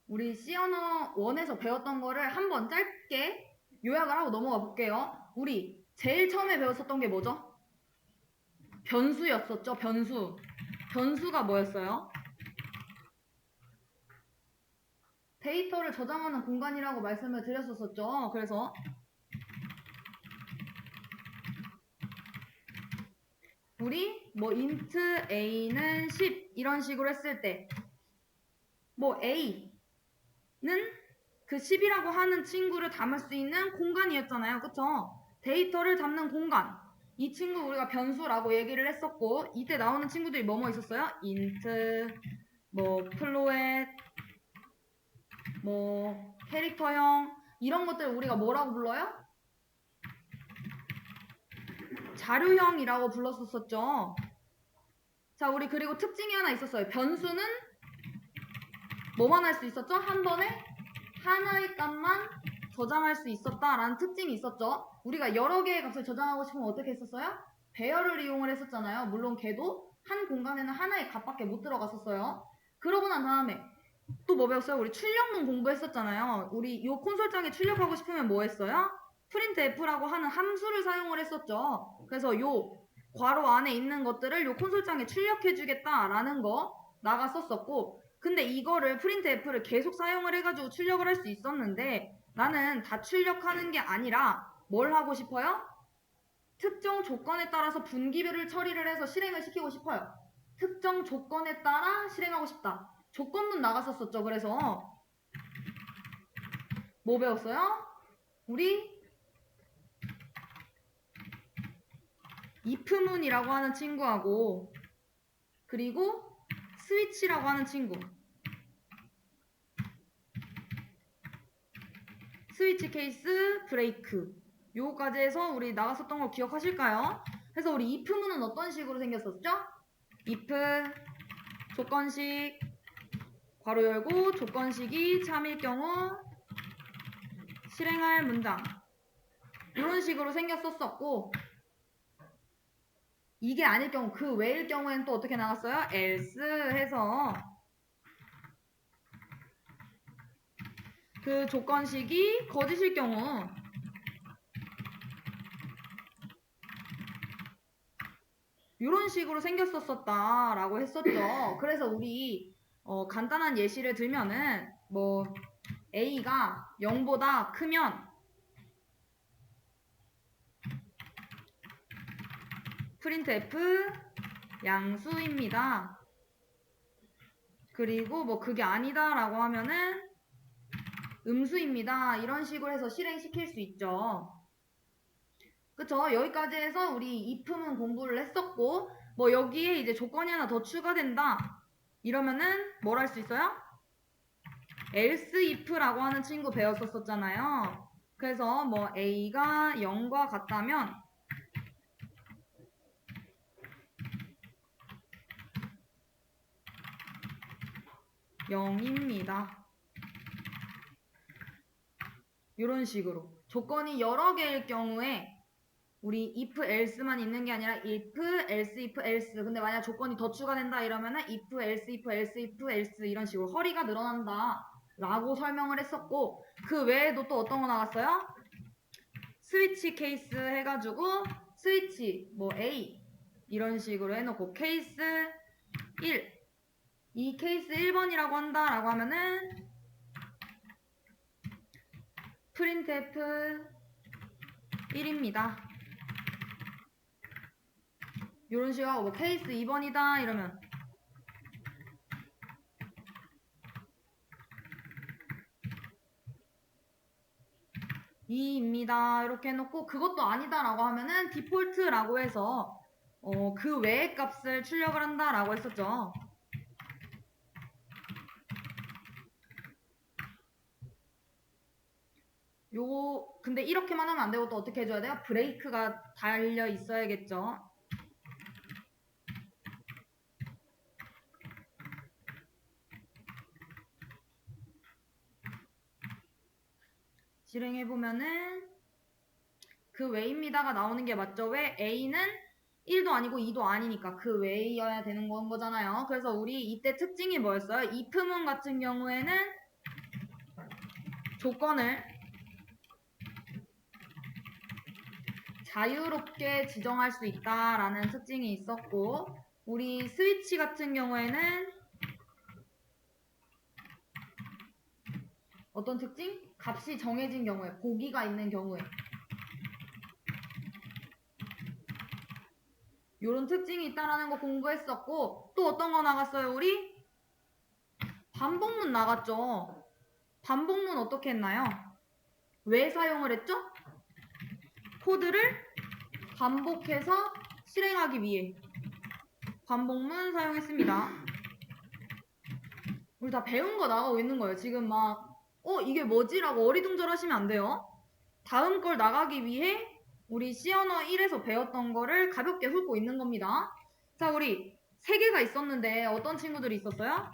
우리 C 언어 1에서 배웠던 거를 한번 짧게 요약을 하고 넘어가 볼게요. 우리 제일 처음에 배웠었던 게 뭐죠? 변수였었죠. 변수. 변수가 뭐였어요? 데이터를 저장하는 공간이라고 말씀을 드렸었죠. 그래서 우리 뭐 int a는 10 이런 식으로 했을 때 뭐 a는 그 10이라고 하는 친구를 담을 수 있는 공간이었잖아요. 그쵸? 데이터를 담는 공간. 이 친구 우리가 변수라고 얘기를 했었고, 이때 나오는 친구들이 뭐뭐 있었어요? int, 뭐 float, 뭐 캐릭터형 이런 것들 우리가 뭐라고 불러요? 자료형이라고 불렀었죠. 자, 우리 그리고 특징이 하나 있었어요. 변수는 뭐만 할 수 있었죠? 한 번에 하나의 값만 저장할 수 있었다라는 특징이 있었죠. 우리가 여러 개의 값을 저장하고 싶으면 어떻게 했었어요? 배열을 이용을 했었잖아요. 물론 걔도 한 공간에는 하나의 값밖에 못 들어갔었어요. 그러고 난 다음에 또 뭐 배웠어요? 우리 출력문 공부했었잖아요. 우리 요 콘솔장에 출력하고 싶으면 뭐 했어요? printf라고 하는 함수를 사용을 했었죠. 그래서 요 괄호 안에 있는 것들을 요 콘솔장에 출력해주겠다라는 거 나갔었었고, 근데 이거를 printf를 계속 사용을 해가지고 출력을 할 수 있었는데 나는 다 출력하는 게 아니라 뭘 하고 싶어요? 특정 조건에 따라서 분기별을 처리를 해서 실행을 시키고 싶어요. 특정 조건에 따라 실행하고 싶다. 조건문 나갔었었죠. 그래서 뭐 배웠어요? 우리 if문이라고 하는 친구하고 그리고 스위치라고 하는 친구, 스위치 케이스, 브레이크, 요거까지 해서 우리 나갔었던 거 기억하실까요? 그래서 우리 if문은 어떤 식으로 생겼었죠? if 조건식 괄호 열고 조건식이 참일 경우 실행할 문장 이런 식으로 생겼었었고, 이게 아닐 경우 그 외일 경우에는 또 어떻게 나갔어요? else 해서 그 조건식이 거짓일 경우 이런 식으로 생겼었다라고 했었죠. 그래서 우리 간단한 예시를 들면은 뭐 a가 0보다 크면 printf 양수입니다. 그리고 뭐 그게 아니다라고 하면은 음수입니다. 이런 식으로 해서 실행시킬 수 있죠. 그쵸? 여기까지 해서 우리 if문 공부를 했었고, 뭐 여기에 이제 조건이 하나 더 추가된다 이러면은 뭘 할 수 있어요? else if라고 하는 친구 배웠었잖아요. 그래서 뭐 a가 0과 같다면 (0입니다) 이런 식으로 조건이 여러 개일 경우에 우리 if else만 있는 게 아니라 if else if else, 근데 만약 조건이 더 추가된다 이러면은 if else if else if else 이런 식으로 허리가 늘어난다 라고 설명을 했었고, 그 외에도 또 어떤 거 나왔어요? 스위치 케이스 해가지고 스위치 뭐 A 이런 식으로 해놓고 케이스 1, 이 케이스 1번이라고 한다라고 하면은 printf 1입니다. 이런 식으로 하고 뭐 케이스 2번이다 이러면 (2입니다) 이렇게 해놓고, 그것도 아니다라고 하면은 디폴트라고 해서 그 외의 값을 출력을 한다라고 했었죠. 근데 이렇게만 하면 안 되고 또 어떻게 해줘야 돼요? 브레이크가 달려 있어야겠죠. 실행해보면은 그 외입니다가 나오는 게 맞죠? 왜? A는 1도 아니고 2도 아니니까 그 외여야 되는 건 거잖아요. 그래서 우리 이때 특징이 뭐였어요? if문 같은 경우에는 조건을 자유롭게 지정할 수 있다라는 특징이 있었고, 우리 스위치 같은 경우에는 어떤 특징? 값이 정해진 경우에, 보기가 있는 경우에 이런 특징이 있다라는 거 공부했었고, 또 어떤 거 나갔어요 우리? 반복문 나갔죠. 반복문 어떻게 했나요? 왜 사용을 했죠? 코드를 반복해서 실행하기 위해 반복문 사용했습니다. 우리 다 배운 거 나가고 있는 거예요. 지금 막 이게 뭐지? 라고 어리둥절하시면 안 돼요. 다음 걸 나가기 위해 우리 C 언어 1에서 배웠던 거를 가볍게 훑고 있는 겁니다. 자, 우리 3개가 있었는데 어떤 친구들이 있었어요?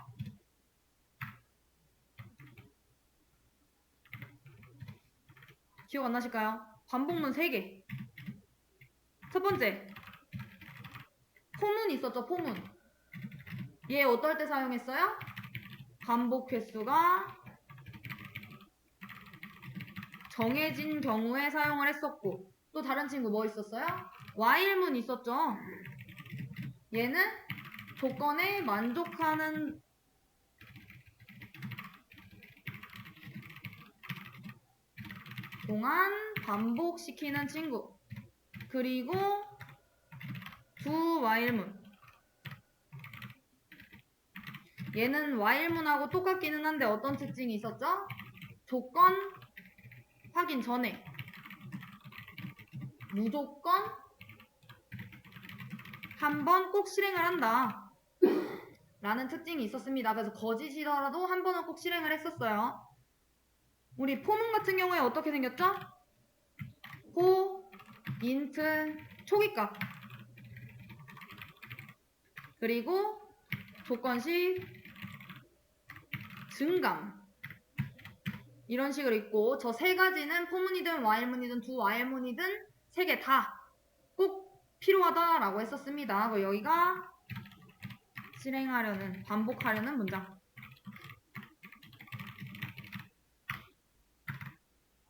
기억 안 나실까요? 반복문 3개. 첫 번째, 포문 있었죠, 포문. 얘 어떨 때 사용했어요? 반복 횟수가 정해진 경우에 사용을 했었고, 또 다른 친구 뭐 있었어요? while문 있었죠. 얘는 조건에 만족하는 동안 반복시키는 친구. 그리고 do while문. 얘는 while문하고 똑같기는 한데 어떤 특징이 있었죠? 조건 확인 전에 무조건 한 번 꼭 실행을 한다 라는 특징이 있었습니다. 그래서 거짓이더라도 한 번은 꼭 실행을 했었어요. 우리 포문 같은 경우에 어떻게 생겼죠? 포, 인트, 초기값, 그리고 조건식 증감, 이런 식으로 있고, 저 3가지는 포문이든 while문이든 do while문이든 3개 다 꼭 필요하다라고 했었습니다. 그리고 여기가 실행하려는, 반복하려는 문장.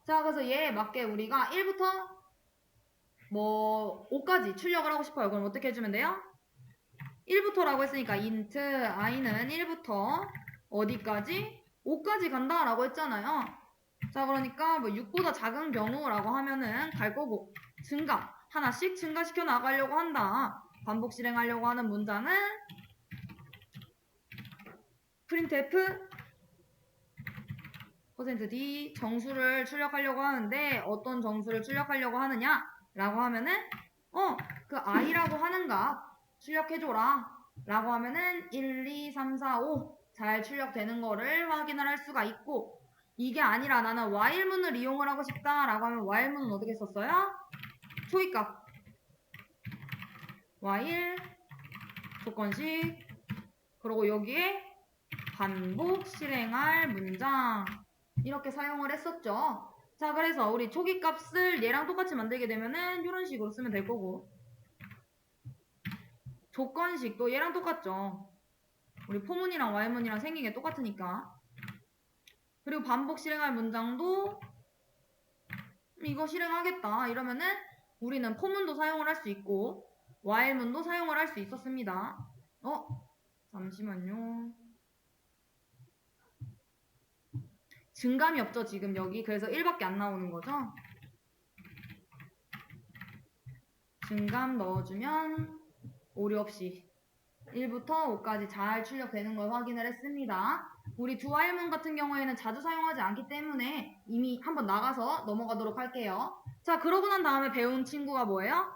자, 그래서 얘에 맞게 우리가 1부터 뭐 5까지 출력을 하고 싶어요. 그럼 어떻게 해주면 돼요? 1부터라고 했으니까 int i는 1부터 어디까지? 5까지 간다라고 했잖아요. 자, 그러니까 뭐 6보다 작은 경우라고 하면은 갈 거고, 증가 하나씩 증가시켜 나가려고 한다. 반복 실행하려고 하는 문장은 printf %d 정수를 출력하려고 하는데, 어떤 정수를 출력하려고 하느냐 라고 하면은 그 i라고 하는 값 출력해줘라 라고 하면은 1, 2, 3, 4, 5 잘 출력되는 거를 확인을 할 수가 있고, 이게 아니라 나는 while문을 이용을 하고 싶다 라고 하면 while문은 어떻게 썼어요? 초기값 while 조건식, 그리고 여기에 반복 실행할 문장 이렇게 사용을 했었죠. 자, 그래서 우리 초기값을 얘랑 똑같이 만들게 되면은 이런 식으로 쓰면 될 거고, 조건식도 얘랑 똑같죠. 우리 포문이랑 while문이랑 생긴 게 똑같으니까. 그리고 반복 실행할 문장도 이거 실행하겠다 이러면은 우리는 포문도 사용을 할 수 있고 while문도 사용을 할 수 있었습니다. 잠시만요. 증감이 없죠 지금 여기. 그래서 1밖에 안 나오는 거죠. 증감 넣어주면 오류 없이 1부터 5까지 잘 출력되는 걸 확인을 했습니다. 우리 do while문 같은 경우에는 자주 사용하지 않기 때문에 이미 한번 나가서 넘어가도록 할게요. 자, 그러고 난 다음에 배운 친구가 뭐예요?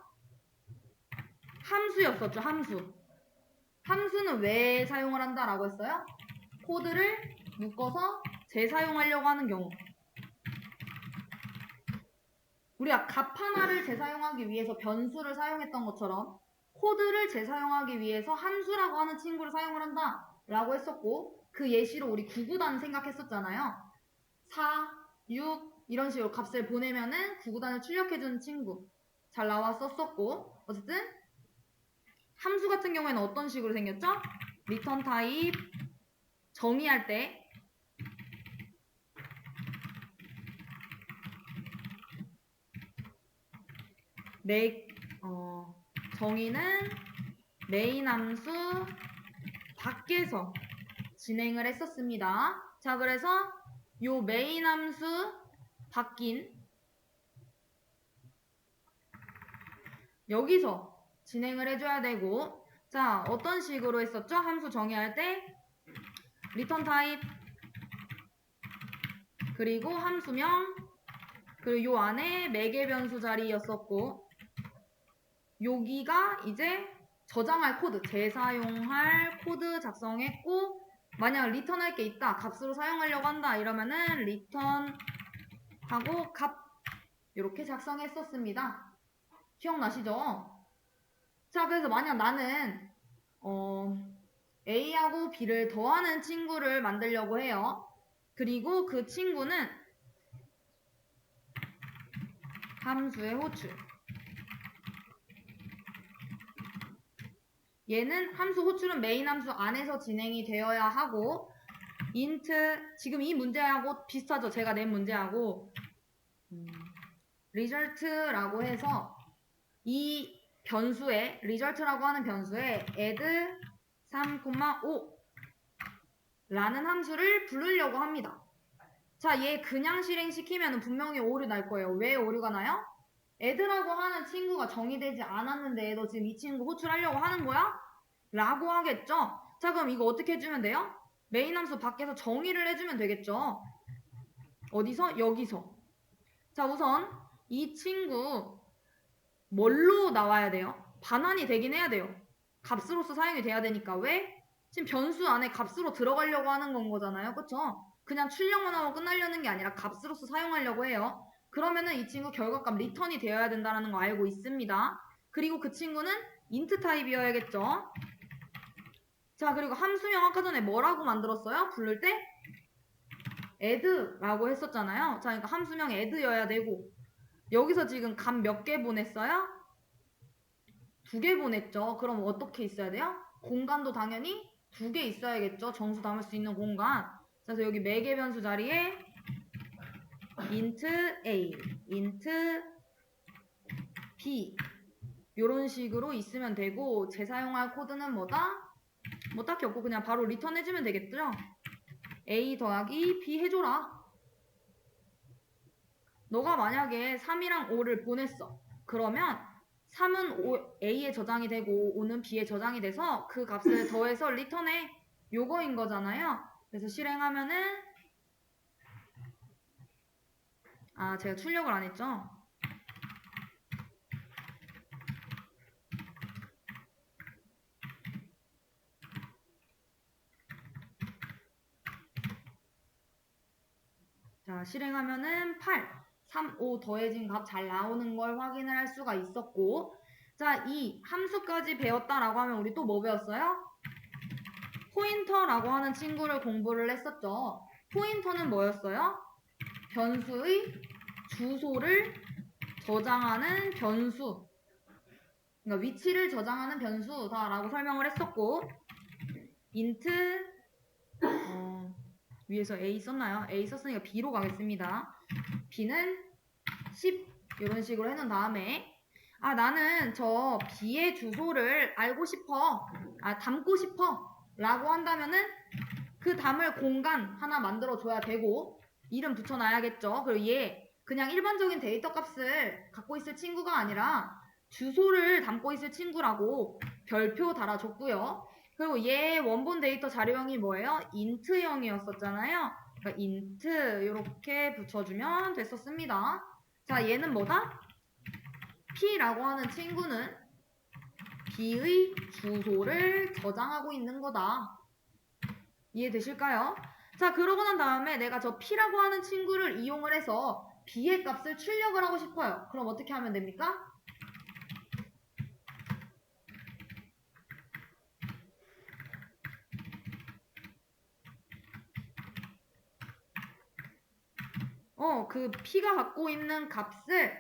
함수였었죠. 함수. 함수는 왜 사용을 한다라고 했어요? 코드를 묶어서 재사용하려고 하는 경우. 우리가 값 하나를 재사용하기 위해서 변수를 사용했던 것처럼 코드를 재사용하기 위해서 함수라고 하는 친구를 사용을 한다 라고 했었고, 그 예시로 우리 구구단 생각했었잖아요. 4, 6 이런 식으로 값을 보내면은 구구단을 출력해주는 친구 잘 나왔었었고, 어쨌든 함수 같은 경우에는 어떤 식으로 생겼죠? return type 정의할 때 정의는 메인 함수 밖에서 진행을 했었습니다. 자, 그래서 요 메인 함수 바뀐 여기서 진행을 해줘야 되고, 자, 어떤 식으로 했었죠? 함수 정의할 때 리턴 타입 그리고 함수명 그리고 요 안에 매개 변수 자리였었고, 여기가 이제 저장할 코드, 재사용할 코드 작성했고, 만약 리턴할 게 있다, 값으로 사용하려고 한다 이러면은 리턴 하고 값 이렇게 작성했었습니다. 기억나시죠? 자, 그래서 만약 나는 A하고 B를 더하는 친구를 만들려고 해요. 그리고 그 친구는 함수의 호출, 얘는 함수 호출은 메인 함수 안에서 진행이 되어야 하고, 인트, 지금 이 문제하고 비슷하죠? 제가 낸 문제하고 result라고 해서 이 변수에, result라고 하는 변수에 add 3,5 라는 함수를 부르려고 합니다. 자, 얘 그냥 실행시키면 분명히 오류 날 거예요. 왜 오류가 나요? add라고 하는 친구가 정의되지 않았는데 너 지금 이 친구 호출하려고 하는 거야? 라고 하겠죠? 자, 그럼 이거 어떻게 해주면 돼요? 메인 함수 밖에서 정의를 해주면 되겠죠? 어디서? 여기서. 자, 우선 이 친구 뭘로 나와야 돼요? 반환이 되긴 해야 돼요. 값으로서 사용이 돼야 되니까. 왜? 지금 변수 안에 값으로 들어가려고 하는 건 거잖아요. 그쵸? 그냥 출력만 하고 끝나려는 게 아니라 값으로서 사용하려고 해요. 그러면은 이 친구 결과값 리턴이 되어야 된다는 거 알고 있습니다. 그리고 그 친구는 인트 타입이어야겠죠. 자, 그리고 함수명 아까 전에 뭐라고 만들었어요? 부를 때? add라고 했었잖아요. 자, 그러니까 함수명 add여야 되고, 여기서 지금 값 몇 개 보냈어요? 2개 보냈죠. 그럼 어떻게 있어야 돼요? 공간도 당연히 2개 있어야겠죠. 정수 담을 수 있는 공간. 그래서 여기 매개 변수 자리에 int a, int b 이런 식으로 있으면 되고, 재사용할 코드는 뭐다? 뭐 딱히 없고 그냥 바로 리턴 해주면 되겠죠? a 더하기 b 해줘라. 너가 만약에 3이랑 5를 보냈어. 그러면 3은 A에 저장이 되고 5는 B에 저장이 돼서 그 값을 더해서 리턴해. 요거인 거잖아요. 그래서 실행하면은, 제가 출력을 안 했죠? 자, 실행하면은 8, 3, 5 더해진 값 잘 나오는 걸 확인을 할 수가 있었고, 자, 이 함수까지 배웠다라고 하면 우리 또 뭐 배웠어요? 포인터라고 하는 친구를 공부를 했었죠. 포인터는 뭐였어요? 변수의 주소를 저장하는 변수, 그러니까 위치를 저장하는 변수다라고 설명을 했었고, int 위에서 a 썼나요? a 썼으니까 b로 가겠습니다. b는 10 이런 식으로 해놓은 다음에, 나는 저 b의 주소를 알고 싶어, 담고 싶어 라고 한다면은 그 담을 공간 하나 만들어줘야 되고, 이름 붙여놔야겠죠. 그리고 얘 그냥 일반적인 데이터 값을 갖고 있을 친구가 아니라 주소를 담고 있을 친구라고 별표 달아줬고요. 그리고 얘 원본 데이터 자료형이 뭐예요? int형이었었잖아요. 그러니까 int 이렇게 붙여주면 됐었습니다. 자, 얘는 뭐다? p라고 하는 친구는 b의 주소를 저장하고 있는 거다. 이해되실까요? 자, 그러고 난 다음에 내가 저 p라고 하는 친구를 이용을 해서 b의 값을 출력을 하고 싶어요. 그럼 어떻게 하면 됩니까? 그 p가 갖고 있는 값을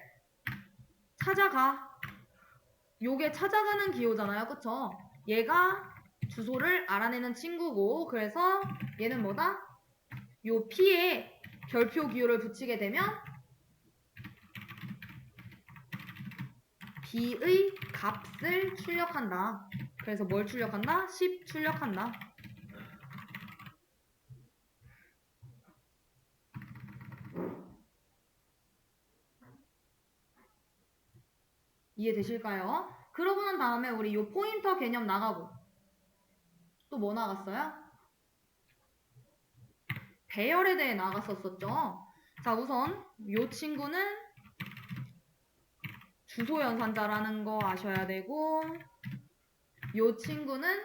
찾아가. 요게 찾아가는 기호잖아요. 그쵸? 얘가 주소를 알아내는 친구고, 그래서 얘는 뭐다? 요 p에 별표 기호를 붙이게 되면 b의 값을 출력한다. 그래서 뭘 출력한다? 10 출력한다. 이해되실까요? 그러고 난 다음에 우리 요 포인터 개념 나가고 또 뭐 나갔어요? 배열에 대해 나갔었죠. 자, 우선 요 친구는 주소 연산자라는 거 아셔야 되고, 요 친구는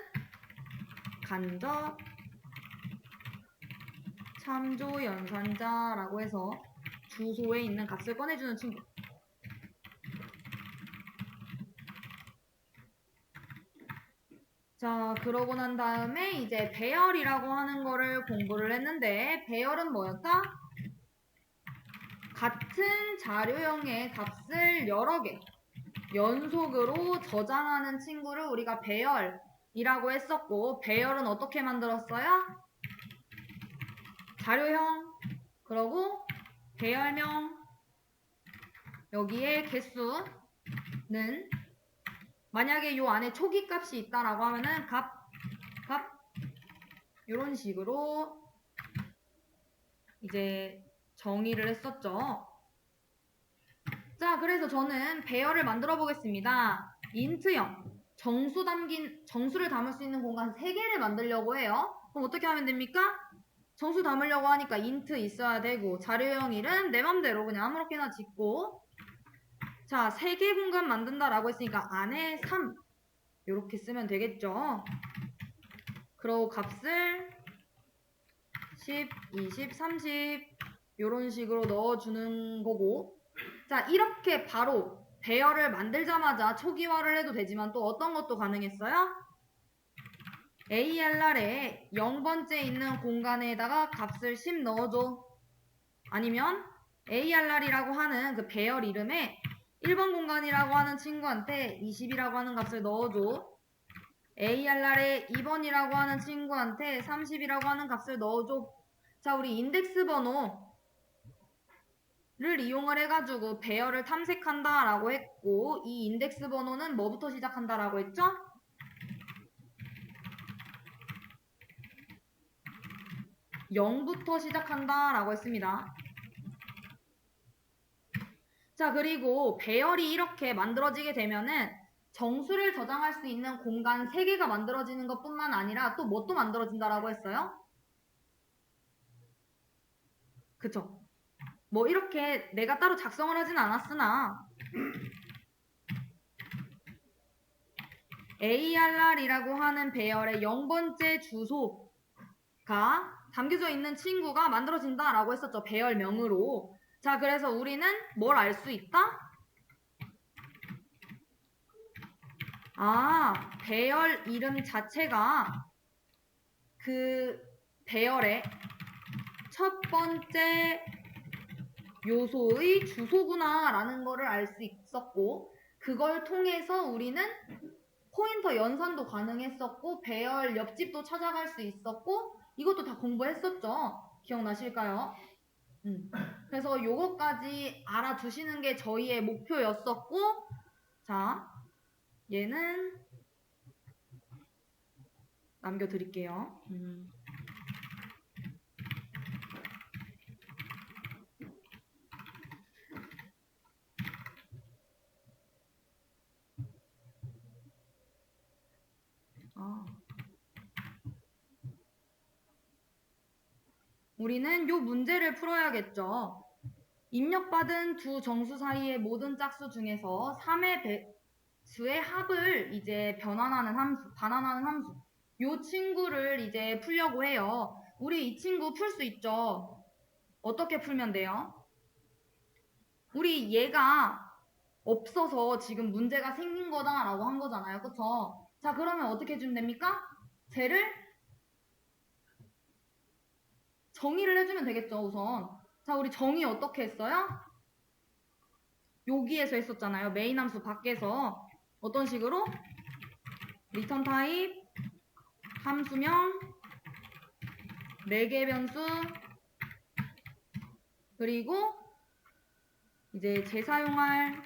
간접 참조 연산자라고 해서 주소에 있는 값을 꺼내주는 친구. 자, 그러고 난 다음에 이제 배열이라고 하는 거를 공부를 했는데, 배열은 뭐였다? 같은 자료형의 값을 여러 개 연속으로 저장하는 친구를 우리가 배열이라고 했었고, 배열은 어떻게 만들었어요? 자료형, 그러고 배열명, 여기에 개수는 만약에 요 안에 초기 값이 있다라고 하면은 값 이런 식으로 이제 정의를 했었죠. 자, 그래서 저는 배열을 만들어 보겠습니다. 인트형, 정수를 담을 수 있는 공간 3개를 만들려고 해요. 그럼 어떻게 하면 됩니까? 정수 담으려고 하니까 인트 있어야 되고, 자료형 1은 내 맘대로 그냥 아무렇게나 짓고, 자, 3개 공간 만든다라고 했으니까 안에 3 이렇게 쓰면 되겠죠. 그리고 값을 10, 20, 30 이런 식으로 넣어주는 거고, 자, 이렇게 바로 배열을 만들자마자 초기화를 해도 되지만 또 어떤 것도 가능했어요? ARR에 0번째 있는 공간에다가 값을 10 넣어줘. 아니면 ARR이라고 하는 그 배열 이름에 1번 공간이라고 하는 친구한테 20이라고 하는 값을 넣어줘. ARR에 2번이라고 하는 친구한테 30이라고 하는 값을 넣어줘. 자, 우리 인덱스 번호를 이용을 해가지고 배열을 탐색한다라고 했고, 이 인덱스 번호는 뭐부터 시작한다라고 했죠? 0부터 시작한다라고 했습니다. 자, 그리고 배열이 이렇게 만들어지게 되면은 정수를 저장할 수 있는 공간 3개가 만들어지는 것뿐만 아니라 또 뭐 또 만들어진다라고 했어요? 그쵸? 뭐 이렇게 내가 따로 작성을 하진 않았으나 ARR이라고 하는 배열의 0번째 주소가 담겨져 있는 친구가 만들어진다라고 했었죠. 배열명으로. 자, 그래서 우리는 뭘 알 수 있다? 아, 배열 이름 자체가 그 배열의 첫 번째 요소의 주소구나 라는 거를 알 수 있었고, 그걸 통해서 우리는 포인터 연산도 가능했었고, 배열 옆집도 찾아갈 수 있었고, 이것도 다 공부했었죠. 기억나실까요? 그래서 요거까지 알아두시는 게 저희의 목표였었고, 자, 얘는 남겨드릴게요. 우리는 요 문제를 풀어야겠죠. 입력받은 두 정수 사이의 모든 짝수 중에서 3의 배수의 합을 이제 반환하는 함수. 요 친구를 이제 풀려고 해요. 우리 이 친구 풀 수 있죠. 어떻게 풀면 돼요? 우리 얘가 없어서 지금 문제가 생긴 거다라고 한 거잖아요. 그쵸? 자, 그러면 어떻게 해주면 됩니까? 쟤를 정의를 해주면 되겠죠, 우선. 자, 우리 정의 어떻게 했어요? 여기에서 했었잖아요. 메인 함수 밖에서. 어떤 식으로? 리턴 타입, 함수명, 4개 변수, 그리고 이제 재사용할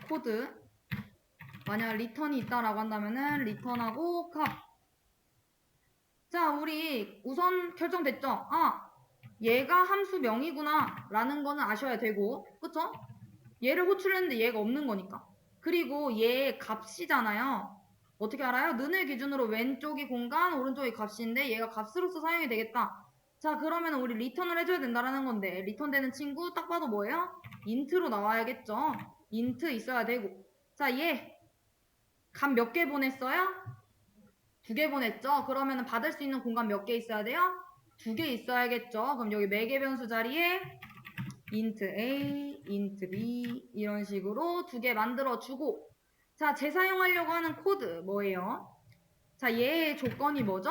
코드 만약 리턴이 있다라고 한다면은 리턴하고 값. 자, 우리 우선 결정됐죠? 아, 얘가 함수명이구나 라는 거는 아셔야 되고, 그쵸? 얘를 호출했는데 얘가 없는 거니까. 그리고 얘 값이잖아요. 어떻게 알아요? 는을 기준으로 왼쪽이 공간, 오른쪽이 값인데 얘가 값으로서 사용이 되겠다. 자, 그러면 우리 리턴을 해줘야 된다라는 건데, 리턴되는 친구 딱 봐도 뭐예요? 인트로 나와야겠죠? 인트 있어야 되고. 자, 얘 값 몇 개 보냈어요? 2개 보냈죠? 그러면 받을 수 있는 공간 몇 개 있어야 돼요? 2개 있어야겠죠? 그럼 여기 매개 변수 자리에 int a, int b 이런 식으로 2개 만들어주고, 자, 재사용하려고 하는 코드 뭐예요? 자, 얘의 조건이 뭐죠?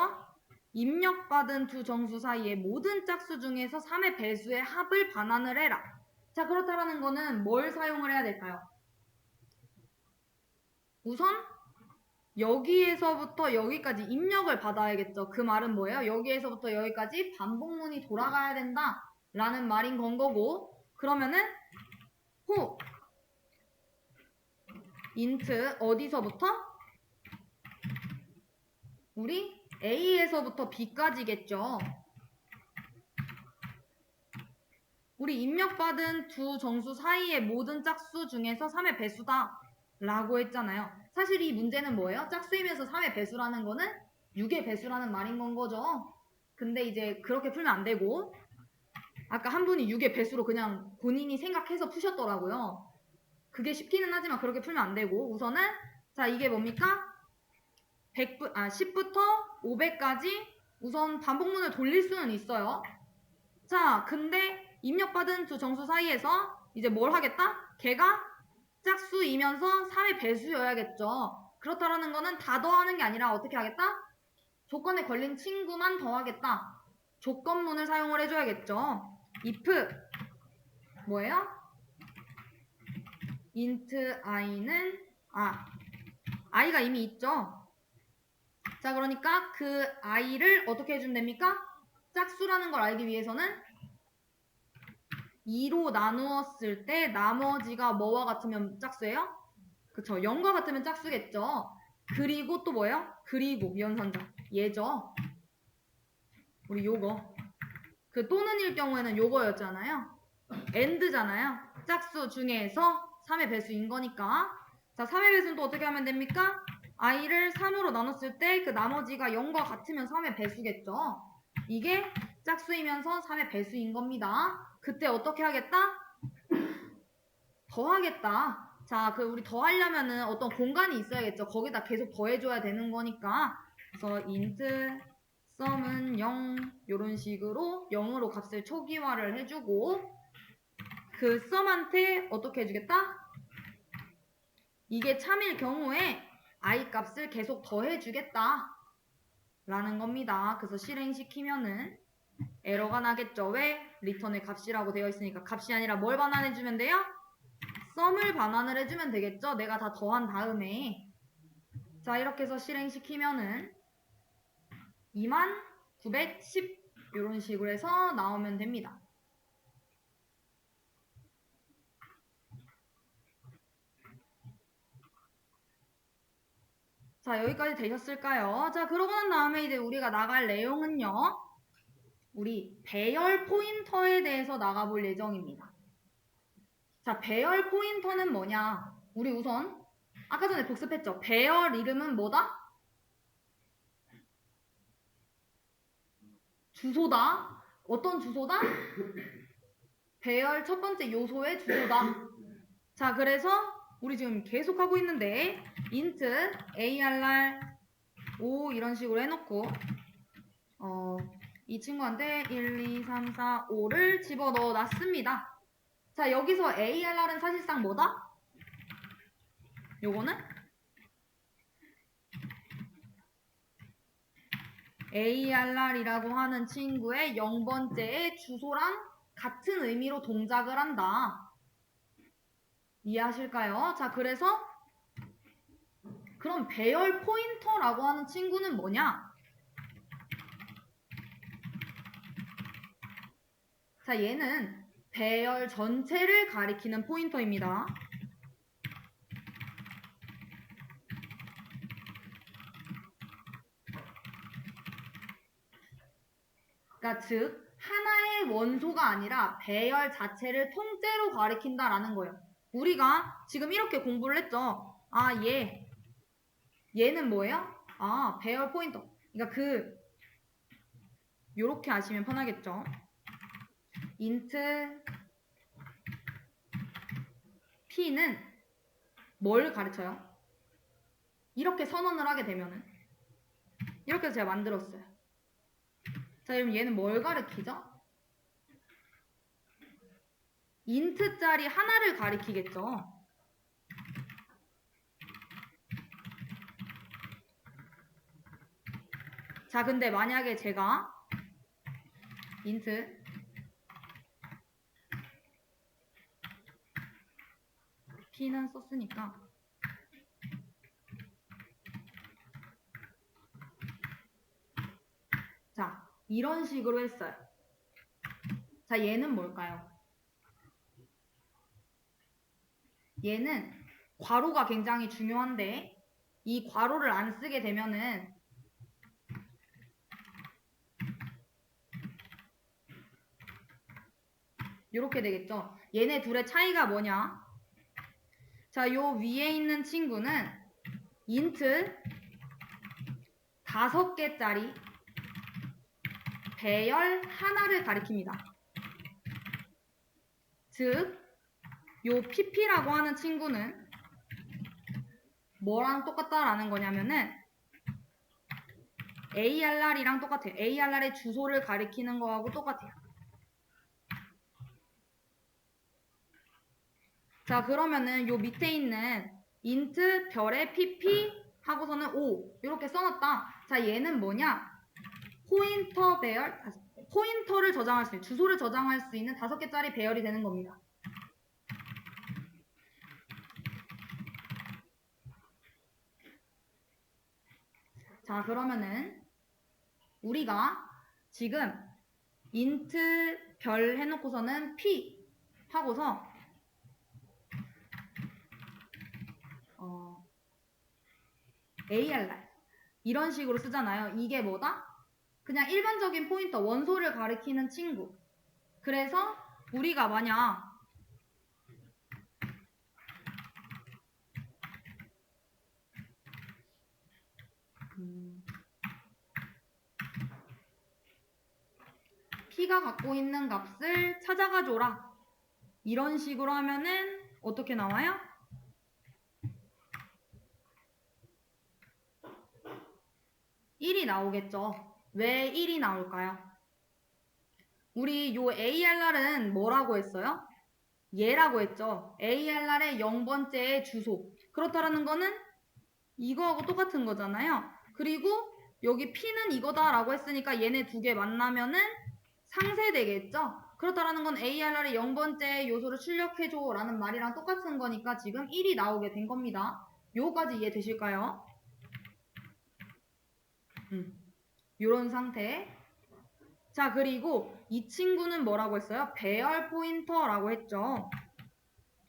입력받은 두 정수 사이의 모든 짝수 중에서 3의 배수의 합을 반환을 해라. 자, 그렇다라는 거는 뭘 사용을 해야 될까요? 우선 여기에서부터 여기까지 입력을 받아야겠죠. 그 말은 뭐예요? 여기에서부터 여기까지 반복문이 돌아가야 된다 라는 말인 건 거고, 그러면은 호 int 어디서부터? 우리 A에서부터 B까지겠죠. 우리 입력받은 두 정수 사이의 모든 짝수 중에서 3의 배수다 라고 했잖아요. 사실 이 문제는 뭐예요? 짝수이면서 3의 배수라는 거는 6의 배수라는 말인 건 거죠. 근데 이제 그렇게 풀면 안 되고, 아까 한 분이 6의 배수로 그냥 본인이 생각해서 푸셨더라고요. 그게 쉽기는 하지만 그렇게 풀면 안 되고, 우선은 자, 이게 뭡니까? 10부터 500까지 우선 반복문을 돌릴 수는 있어요. 자, 근데 입력받은 두 정수 사이에서 이제 뭘 하겠다? 걔가 짝수이면서 3의 배수여야겠죠. 그렇다라는 거는 다 더하는 게 아니라 어떻게 하겠다? 조건에 걸린 친구만 더하겠다. 조건문을 사용을 해줘야겠죠. if 뭐예요? int i는 i가 이미 있죠. 자, 그러니까 그 i를 어떻게 해주면 됩니까? 짝수라는 걸 알기 위해서는 2로 나누었을 때 나머지가 뭐와 같으면 짝수예요? 그쵸, 0과 같으면 짝수겠죠. 그리고 또 뭐예요? 그리고 연산자 얘죠. 우리 요거 그 또는일 경우에는 요거였잖아요. and잖아요. 짝수 중에서 3의 배수인 거니까. 자, 3의 배수는 또 어떻게 하면 됩니까? i를 3으로 나눴을 때 그 나머지가 0과 같으면 3의 배수겠죠. 이게 짝수이면서 3의 배수인 겁니다. 그때 어떻게 하겠다? 더하겠다. 자, 그 우리 더하려면은 어떤 공간이 있어야겠죠. 거기다 계속 더해줘야 되는 거니까. 그래서 int sum은 0 이런 식으로 0으로 값을 초기화를 해주고, 그 sum한테 어떻게 해주겠다? 이게 참일 경우에 i 값을 계속 더해주겠다 라는 겁니다. 그래서 실행시키면은 에러가 나겠죠. 왜? 리턴의 값이라고 되어 있으니까. 값이 아니라 뭘 반환해주면 돼요? sum을 반환을 해주면 되겠죠. 내가 다 더한 다음에. 자, 이렇게 해서 실행시키면은 2910 이런 식으로 해서 나오면 됩니다. 자, 여기까지 되셨을까요? 자, 그러고 난 다음에 이제 우리가 나갈 내용은요, 우리 배열 포인터에 대해서 나가볼 예정입니다. 자, 배열 포인터는 뭐냐? 우리 우선 아까 전에 복습했죠? 배열 이름은 뭐다? 주소다. 어떤 주소다? 배열 첫 번째 요소의 주소다. 자, 그래서 우리 지금 계속 하고 있는데 int arr 5 이런 식으로 해놓고 이 친구한테 1, 2, 3, 4, 5를 집어넣어 놨습니다. 자, 여기서 arr은 사실상 뭐다? 요거는 arr이라고 하는 친구의 0번째의 주소랑 같은 의미로 동작을 한다. 이해하실까요? 자, 그래서 그럼 배열 포인터라고 하는 친구는 뭐냐? 자, 얘는 배열 전체를 가리키는 포인터입니다. 그러니까 즉 하나의 원소가 아니라 배열 자체를 통째로 가리킨다라는 거예요. 우리가 지금 이렇게 공부를 했죠. 아, 얘는 뭐예요? 아, 배열 포인터. 그러니까 요렇게 아시면 편하겠죠. int p는 뭘 가르쳐요? 이렇게 선언을 하게 되면은 이렇게 해서 제가 만들었어요. 자, 그럼 얘는 뭘 가리키죠? int짜리 하나를 가리키겠죠. 자, 근데 만약에 제가 int p는 썼으니까 자, 이런 식으로 했어요. 자, 얘는 뭘까요? 얘는 괄호가 굉장히 중요한데 이 괄호를 안 쓰게 되면은 이렇게 되겠죠. 얘네 둘의 차이가 뭐냐? 자, 요 위에 있는 친구는 int 5개짜리 배열 하나를 가리킵니다. 즉, 요 pp라고 하는 친구는 뭐랑 똑같다라는 거냐면은 ARR이랑 똑같아요. ARR의 주소를 가리키는 거하고 똑같아요. 자, 그러면은 요 밑에 있는 int 별의 pp 하고서는 5 이렇게 써놨다. 자, 얘는 뭐냐? 포인터 배열, 포인터를 저장할 수 있는, 주소를 저장할 수 있는 5개짜리 배열이 되는 겁니다. 자, 그러면은 우리가 지금 int 별 해놓고서는 p 하고서 ARR 이런 식으로 쓰잖아요. 이게 뭐다? 그냥 일반적인 포인터, 원소를 가리키는 친구. 그래서 우리가 만약 P가 갖고 있는 값을 찾아가 줘라. 이런 식으로 하면은 어떻게 나와요? (1이) 나오겠죠. 왜 1이 나올까요? 우리 요 ARR은 뭐라고 했어요? 얘라고 했죠. ARR의 0번째의 주소. 그렇다라는 거는 이거하고 똑같은 거잖아요. 그리고 여기 P는 이거다라고 했으니까 얘네 두 개 만나면은 상쇄되겠죠. 그렇다라는 건 ARR의 0번째 요소를 출력해줘 라는 말이랑 똑같은 거니까 지금 1이 나오게 된 겁니다. 요거까지 이해되실까요? 요런 상태. 자, 그리고 이 친구는 뭐라고 했어요? 배열 포인터라고 했죠.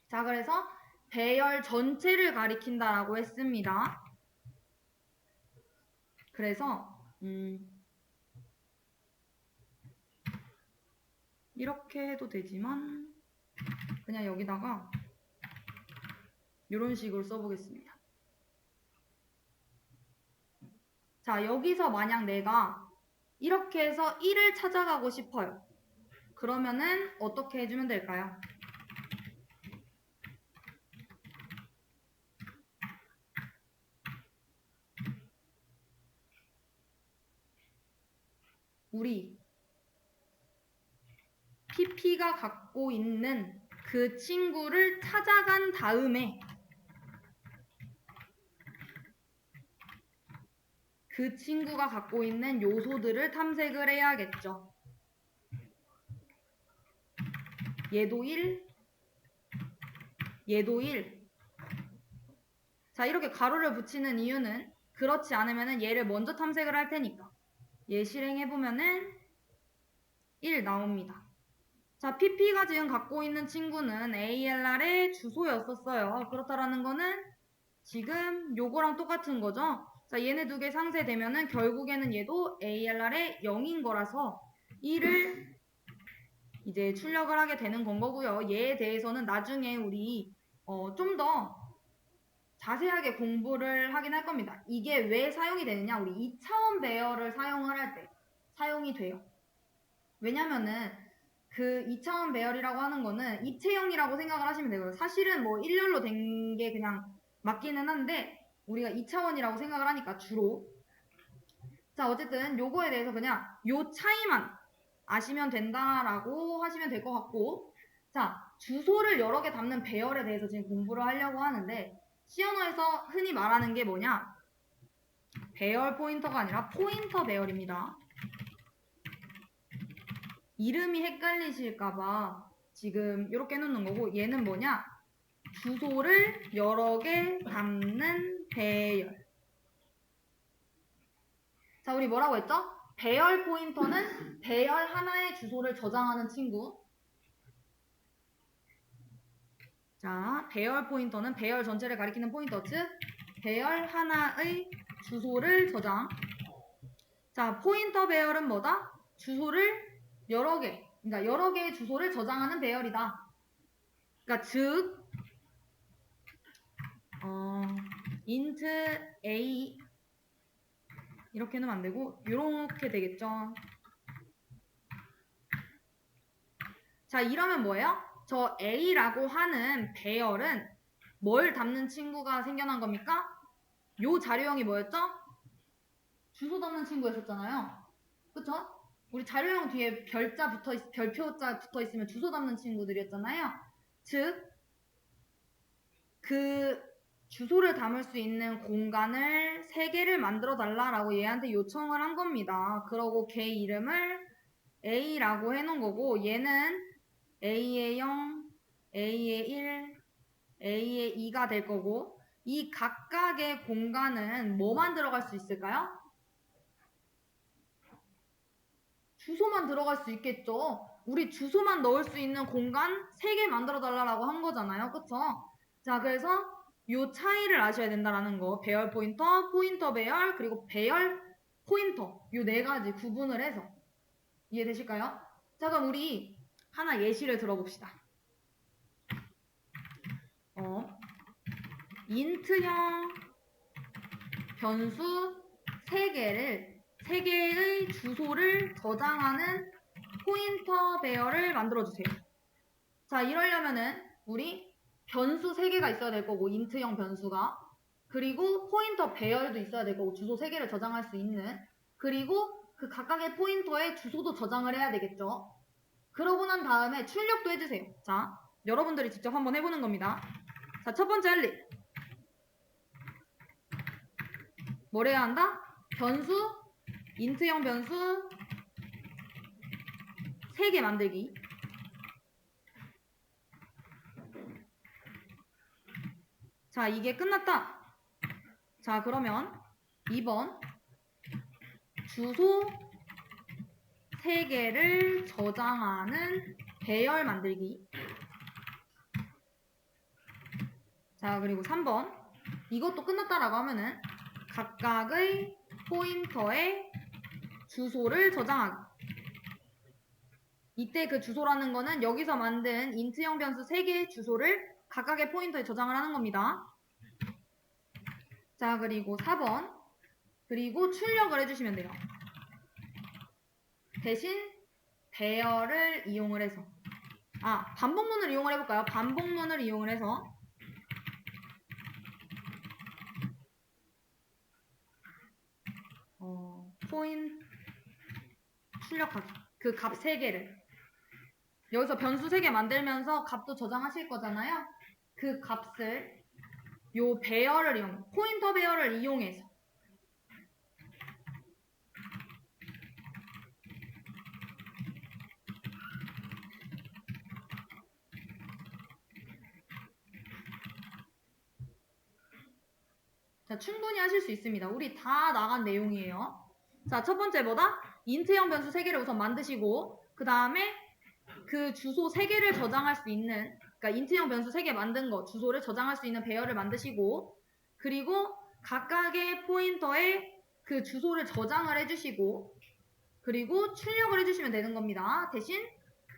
자, 그래서 배열 전체를 가리킨다라고 했습니다. 그래서 이렇게 해도 되지만 그냥 여기다가 이런 식으로 써보겠습니다. 자, 여기서 만약 내가 이렇게 해서 1을 찾아가고 싶어요. 그러면은 어떻게 해주면 될까요? 우리 PP가 갖고 있는 그 친구를 찾아간 다음에 그 친구가 갖고 있는 요소들을 탐색을 해야겠죠. 얘도 1, 얘도 1. 자, 이렇게 가로를 붙이는 이유는 그렇지 않으면 얘를 먼저 탐색을 할 테니까. 얘 실행해보면은 1 나옵니다. 자, PP가 지금 갖고 있는 친구는 ARR의 주소였었어요. 그렇다라는 거는 지금 요거랑 똑같은 거죠. 자, 얘네 두 개 상쇄되면은 결국에는 얘도 ARR의 0인 거라서 1을 이제 출력을 하게 되는 건 거고요. 얘에 대해서는 나중에 우리 좀 더 자세하게 공부를 하긴 할 겁니다. 이게 왜 사용이 되느냐? 우리 2차원 배열을 사용을 할 때 사용이 돼요. 왜냐면은 그 2차원 배열이라고 하는 거는 입체형이라고 생각을 하시면 되고요. 사실은 뭐 일렬로 된 게 그냥 맞기는 한데 우리가 2차원이라고 생각을 하니까 주로. 자, 어쨌든 요거에 대해서 그냥 요 차이만 아시면 된다라고 하시면 될 것 같고, 자, 주소를 여러 개 담는 배열에 대해서 지금 공부를 하려고 하는데, C 언어에서 흔히 말하는 게 뭐냐? 배열 포인터가 아니라 포인터 배열입니다. 이름이 헷갈리실까봐 지금 이렇게 해놓는 거고, 얘는 뭐냐? 주소를 여러 개 담는 배열. 자, 우리 뭐라고 했죠? 배열 포인터는 배열 하나의 주소를 저장하는 친구. 자, 배열 포인터는 배열 전체를 가리키는 포인터, 즉 배열 하나의 주소를 저장. 자, 포인터 배열은 뭐다? 주소를 여러 개, 그러니까 여러 개의 주소를 저장하는 배열이다. 그러니까 즉 int a 이렇게 넣으면 안 되고 이렇게 되겠죠. 자, 이러면 뭐예요? 저 a라고 하는 배열은 뭘 담는 친구가 생겨난 겁니까? 요 자료형이 뭐였죠? 주소 담는 친구였었잖아요. 그쵸? 우리 자료형 뒤에 별표자 붙어 있으면 주소 담는 친구들이었잖아요. 즉, 그 주소를 담을 수 있는 공간을 3개를 만들어 달라라고 얘한테 요청을 한 겁니다. 그러고 걔 이름을 A라고 해놓은 거고, 얘는 A의 0, A의 1, A의 2가 될 거고, 이 각각의 공간은 뭐만 들어갈 수 있을까요? 주소만 들어갈 수 있겠죠. 우리 주소만 넣을 수 있는 공간 3개 만들어 달라고 한 거잖아요. 그쵸? 자, 그래서 요 차이를 아셔야 된다라는 거. 배열 포인터, 포인터 배열, 그리고 배열 포인터. 요 4가지 구분을 해서. 이해되실까요? 자, 그럼 우리 하나 예시를 들어봅시다. 인트형 변수 3개의 주소를 저장하는 포인터 배열을 만들어주세요. 자, 이러려면은 우리 변수 3개가 있어야 될 거고, 인트형 변수가. 그리고 포인터 배열도 있어야 될 거고, 주소 3개를 저장할 수 있는. 그리고 그 각각의 포인터에 주소도 저장을 해야 되겠죠. 그러고 난 다음에 출력도 해주세요. 자, 여러분들이 직접 한번 해보는 겁니다. 자, 첫 번째 할 일. 뭘 해야 한다? 변수, 인트형 변수 3개 만들기. 자, 이게 끝났다. 자, 그러면 2번 주소 3개를 저장하는 배열 만들기. 자, 그리고 3번 이것도 끝났다라고 하면은 각각의 포인터에 주소를 저장하기. 이때 그 주소라는 거는 여기서 만든 인트형 변수 3개의 주소를 각각의 포인터에 저장을 하는 겁니다. 자, 그리고 4번 그리고 출력을 해주시면 돼요. 대신 배열을 이용을 해서 반복문을 이용을 해볼까요? 반복문을 이용을 해서 포인 출력하기. 그 값 3개를 여기서 변수 3개 만들면서 값도 저장하실 거잖아요. 그 값을 요 배열을 포인터 배열을 이용해서 자, 충분히 하실 수 있습니다. 우리 다 나간 내용이에요. 자, 첫 번째 뭐다? 인트형 변수 3개를 우선 만드시고 그 다음에 그 주소 3개를 저장할 수 있는, 그러니까 인트형 변수 3개 만든 거 주소를 저장할 수 있는 배열을 만드시고, 그리고 각각의 포인터에 그 주소를 저장을 해주시고, 그리고 출력을 해주시면 되는 겁니다. 대신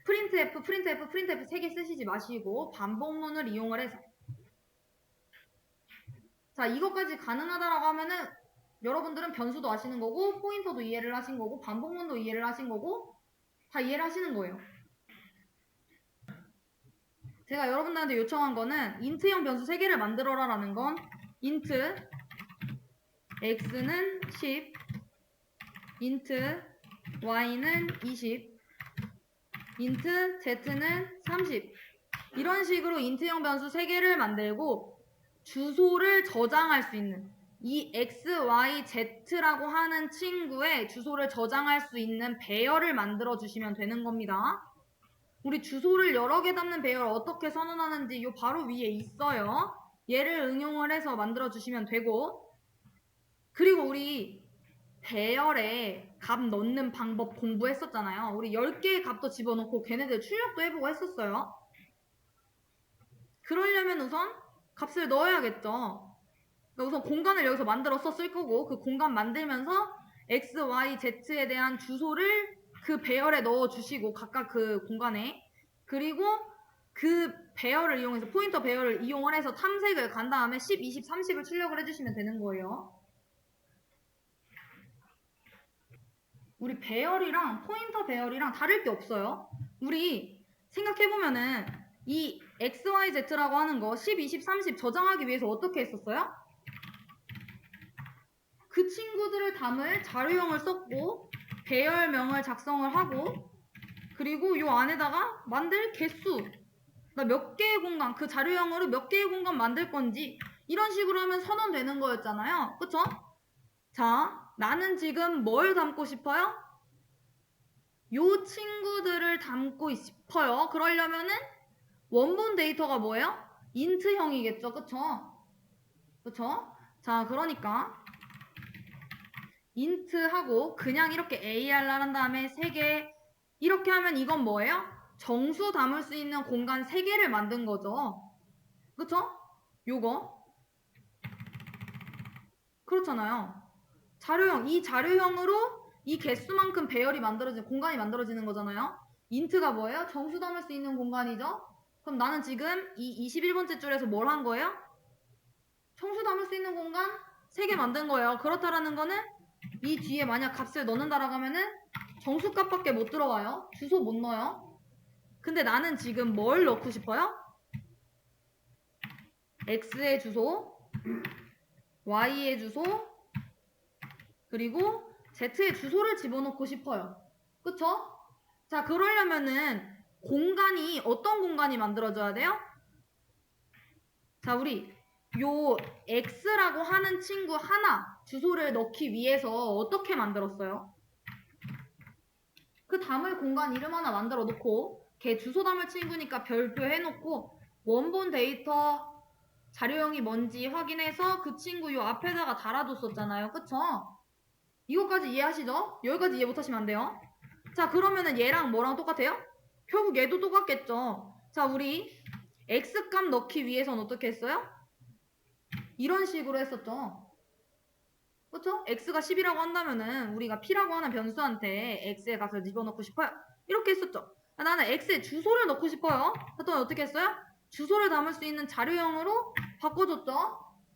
printf 3개 쓰시지 마시고 반복문을 이용을 해서. 자, 이것까지 가능하다라고 하면은 여러분들은 변수도 아시는 거고 포인터도 이해를 하신 거고 반복문도 이해를 하신 거고 다 이해를 하시는 거예요. 제가 여러분들한테 요청한 거는 인트형 변수 3개를 만들어라 라는 건 int x는 10, int y는 20, int z는 30 이런 식으로 인트형 변수 3개를 만들고 주소를 저장할 수 있는 이 x, y, z라고 하는 친구의 주소를 저장할 수 있는 배열을 만들어 주시면 되는 겁니다. 우리 주소를 여러 개 담는 배열 어떻게 선언하는지 요 바로 위에 있어요. 얘를 응용을 해서 만들어 주시면 되고 그리고 우리 배열에 값 넣는 방법 공부했었잖아요. 우리 10개의 값도 집어넣고 걔네들 출력도 해보고 했었어요. 그러려면 우선 값을 넣어야겠죠. 그러니까 우선 공간을 여기서 만들어서 쓸 거고 그 공간 만들면서 x, y, z에 대한 주소를 그 배열에 넣어주시고 각각 그 공간에 그리고 그 배열을 이용해서 포인터 배열을 이용을 해서 탐색을 간 다음에 10, 20, 30을 출력을 해주시면 되는 거예요. 우리 배열이랑 포인터 배열이랑 다를 게 없어요. 우리 생각해보면은 이 x, y, z라고 하는 거 10, 20, 30 저장하기 위해서 어떻게 했었어요? 그 친구들을 담을 자료형을 썼고 배열명을 작성을 하고 그리고 요 안에다가 만들 개수 나 몇 개의 공간 그 자료형으로 몇 개의 공간 만들 건지 이런 식으로 하면 선언되는 거였잖아요. 그쵸? 자, 나는 지금 뭘 담고 싶어요? 요 친구들을 담고 싶어요. 그러려면은 원본 데이터가 뭐예요? 인트형이겠죠. 그쵸? 그쵸? 자, 그러니까 인트하고 그냥 이렇게 AR를 한 다음에 3개 이렇게 하면 이건 뭐예요? 정수 담을 수 있는 공간 3개를 만든 거죠. 그쵸? 요거 그렇잖아요. 자료형 이 자료형으로 이 개수만큼 배열이 만들어지는 공간이 만들어지는 거잖아요. 인트가 뭐예요? 정수 담을 수 있는 공간이죠. 그럼 나는 지금 이 21번째 줄에서 뭘 한 거예요? 정수 담을 수 있는 공간 3개 만든 거예요. 그렇다라는 거는 이 뒤에 만약 값을 넣는다라고 하면은 정수값밖에 못 들어와요. 주소 못 넣어요. 근데 나는 지금 뭘 넣고 싶어요? x의 주소, y의 주소, 그리고 z의 주소를 집어넣고 싶어요. 그쵸? 자, 그러려면은 공간이 어떤 공간이 만들어져야 돼요? 자, 우리 요 x라고 하는 친구 하나 주소를 넣기 위해서 어떻게 만들었어요? 그 담을 공간 이름 하나 만들어 놓고 걔 주소 담을 친구니까 별표 해놓고 원본 데이터 자료형이 뭔지 확인해서 그 친구 요 앞에다가 달아뒀었잖아요. 그쵸? 이거까지 이해하시죠? 여기까지 이해 못하시면 안 돼요. 자, 그러면은 얘랑 뭐랑 똑같아요? 결국 얘도 똑같겠죠. 자, 우리 x값 넣기 위해서는 어떻게 했어요? 이런 식으로 했었죠. 그쵸? x가 10이라고 한다면은 우리가 p라고 하는 변수한테 x의 값을 집어넣고 싶어요. 이렇게 했었죠. 나는 x의 주소를 넣고 싶어요. 그랬더니 어떻게 했어요? 주소를 담을 수 있는 자료형으로 바꿔줬죠.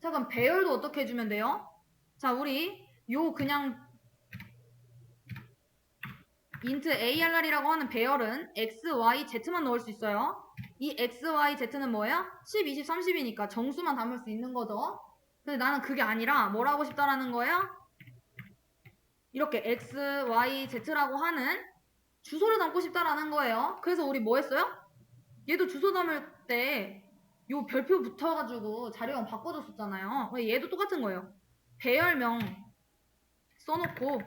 자, 그럼 배열도 어떻게 해주면 돼요? 자, 우리 요 그냥 int arr이라고 하는 배열은 x, y, z만 넣을 수 있어요. 이 x, y, z는 뭐예요? 10, 20, 30이니까 정수만 담을 수 있는 거죠. 근데 나는 그게 아니라 뭘 하고 싶다라는 거예요? 이렇게 x, y, z라고 하는 주소를 담고 싶다라는 거예요. 그래서 우리 뭐 했어요? 얘도 주소 담을 때 요 별표 붙어가지고 자료형 바꿔줬었잖아요. 얘도 똑같은 거예요. 배열명 써놓고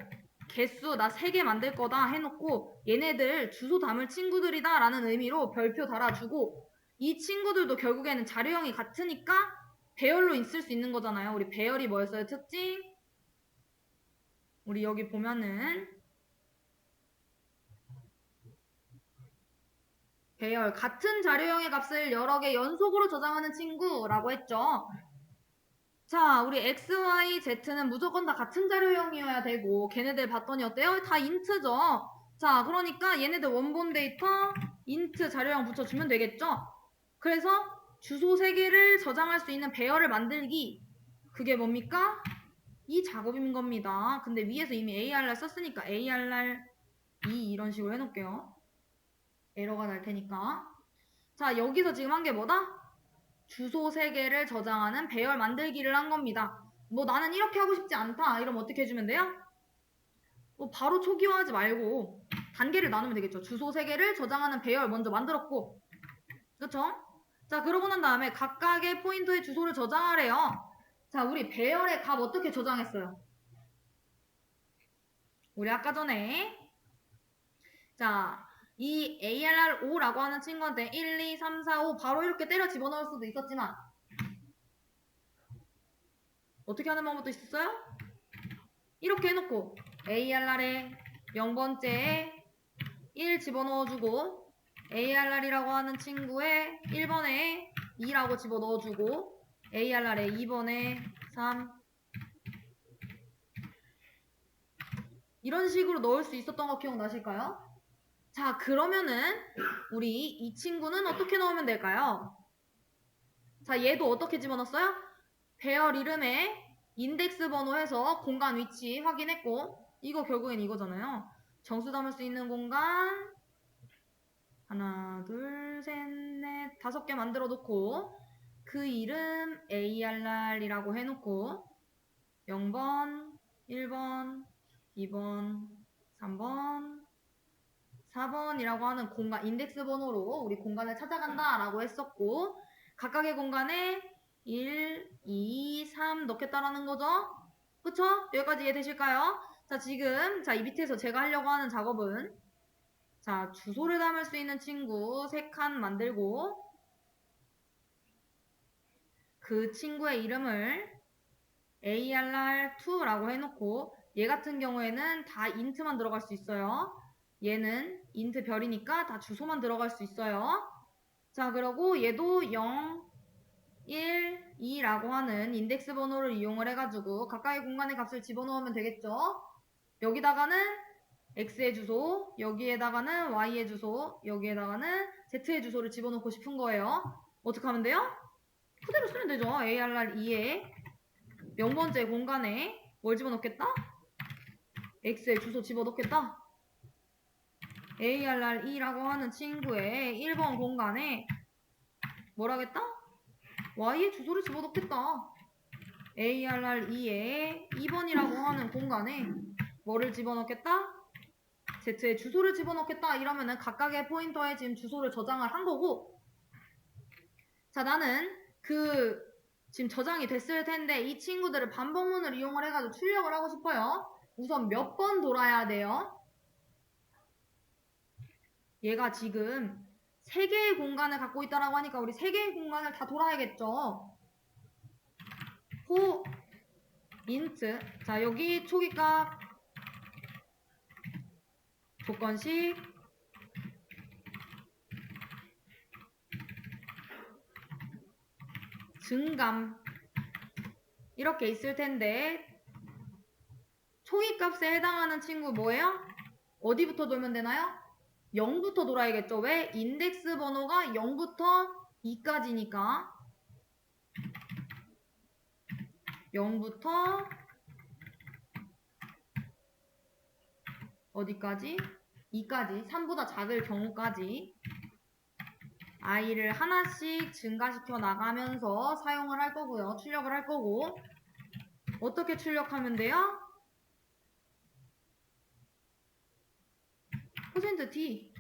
개수 나 3개 만들 거다 해놓고 얘네들 주소 담을 친구들이다 라는 의미로 별표 달아주고 이 친구들도 결국에는 자료형이 같으니까 배열로 있을 수 있는 거잖아요. 우리 배열이 뭐였어요? 특징? 우리 여기 보면은 배열 같은 자료형의 값을 여러 개 연속으로 저장하는 친구라고 했죠. 자, 우리 x, y, z는 무조건 다 같은 자료형이어야 되고 걔네들 봤더니 어때요? 다 인트죠. 자, 그러니까 얘네들 원본 데이터 인트 자료형 붙여주면 되겠죠. 그래서 주소 3개를 저장할 수 있는 배열을 만들기, 그게 뭡니까? 이 작업인 겁니다. 근데 위에서 이미 ARR 썼으니까 ARR 2 이런 식으로 해놓을게요. 에러가 날 테니까. 자, 여기서 지금 한 게 뭐다? 주소 3개를 저장하는 배열 만들기를 한 겁니다. 뭐 나는 이렇게 하고 싶지 않다 이러면 어떻게 해주면 돼요? 뭐 바로 초기화하지 말고 단계를 나누면 되겠죠. 주소 3개를 저장하는 배열 먼저 만들었고, 그쵸? 자, 그러고 난 다음에 각각의 포인터의 주소를 저장하래요. 자, 우리 배열의 값 어떻게 저장했어요? 우리 아까 전에 자, 이 ARR5라고 하는 친구한테 1, 2, 3, 4, 5 바로 이렇게 때려 집어넣을 수도 있었지만 어떻게 하는 방법도 있었어요? 이렇게 해놓고 ARR에 0번째에 1 집어넣어주고 ARR이라고 하는 친구에 1번에 2라고 집어넣어주고 ARR에 2번에 3 이런 식으로 넣을 수 있었던 거 기억나실까요? 자, 그러면은 우리 이 친구는 어떻게 넣으면 될까요? 자, 얘도 어떻게 집어넣었어요? 배열 이름에 인덱스 번호 해서 공간 위치 확인했고, 이거 결국엔 이거잖아요. 정수 담을 수 있는 공간 하나, 둘, 셋, 넷, 5개 만들어 놓고 그 이름 ARR이라고 해놓고 0번, 1번, 2번, 3번, 4번이라고 하는 공간 인덱스 번호로 우리 공간을 찾아간다 라고 했었고, 각각의 공간에 1, 2, 3 넣겠다라는 거죠. 그쵸? 여기까지 이해되실까요? 자, 지금 이 밑에서 제가 하려고 하는 작업은 자, 주소를 담을 수 있는 친구 3칸 만들고 그 친구의 이름을 ARR2라고 해놓고 얘 같은 경우에는 다 인트만 들어갈 수 있어요. 얘는 인트 별이니까 다 주소만 들어갈 수 있어요. 자, 그리고 얘도 0, 1, 2라고 하는 인덱스 번호를 이용을 해가지고 각각의 공간의 값을 집어넣으면 되겠죠. 여기다가는 X의 주소, 여기에다가는 Y의 주소, 여기에다가는 Z의 주소를 집어넣고 싶은 거예요. 어떻게 하면 돼요? 그대로 쓰면 되죠. ARR2에 0번째 공간에 뭘 집어넣겠다? X의 주소 집어넣겠다. ARR2라고 하는 친구의 1번 공간에 뭐라겠다? Y의 주소를 집어넣겠다. ARR2에 2번이라고 하는 공간에 뭐를 집어넣겠다? Z의 주소를 집어넣겠다. 이러면은 각각의 포인터에 지금 주소를 저장을 한 거고, 자, 나는 지금 저장이 됐을 텐데 이 친구들을 반복문을 이용을 해가지고 출력을 하고 싶어요. 우선 몇 번 돌아야 돼요? 얘가 지금 3개의 공간을 갖고 있다라고 하니까 우리 3개의 공간을 다 돌아야겠죠. 호 인트, 자, 여기 초기값 조건식 증감 이렇게 있을 텐데 초기값에 해당하는 친구 뭐예요? 어디부터 돌면 되나요? 0부터 돌아야겠죠. 왜? 인덱스 번호가 0부터 2까지니까 0부터 어디까지? 2까지, 3보다 작을 경우까지 i를 하나씩 증가시켜 나가면서 사용을 할 거고요. 출력을 할 거고, 어떻게 출력하면 돼요? %t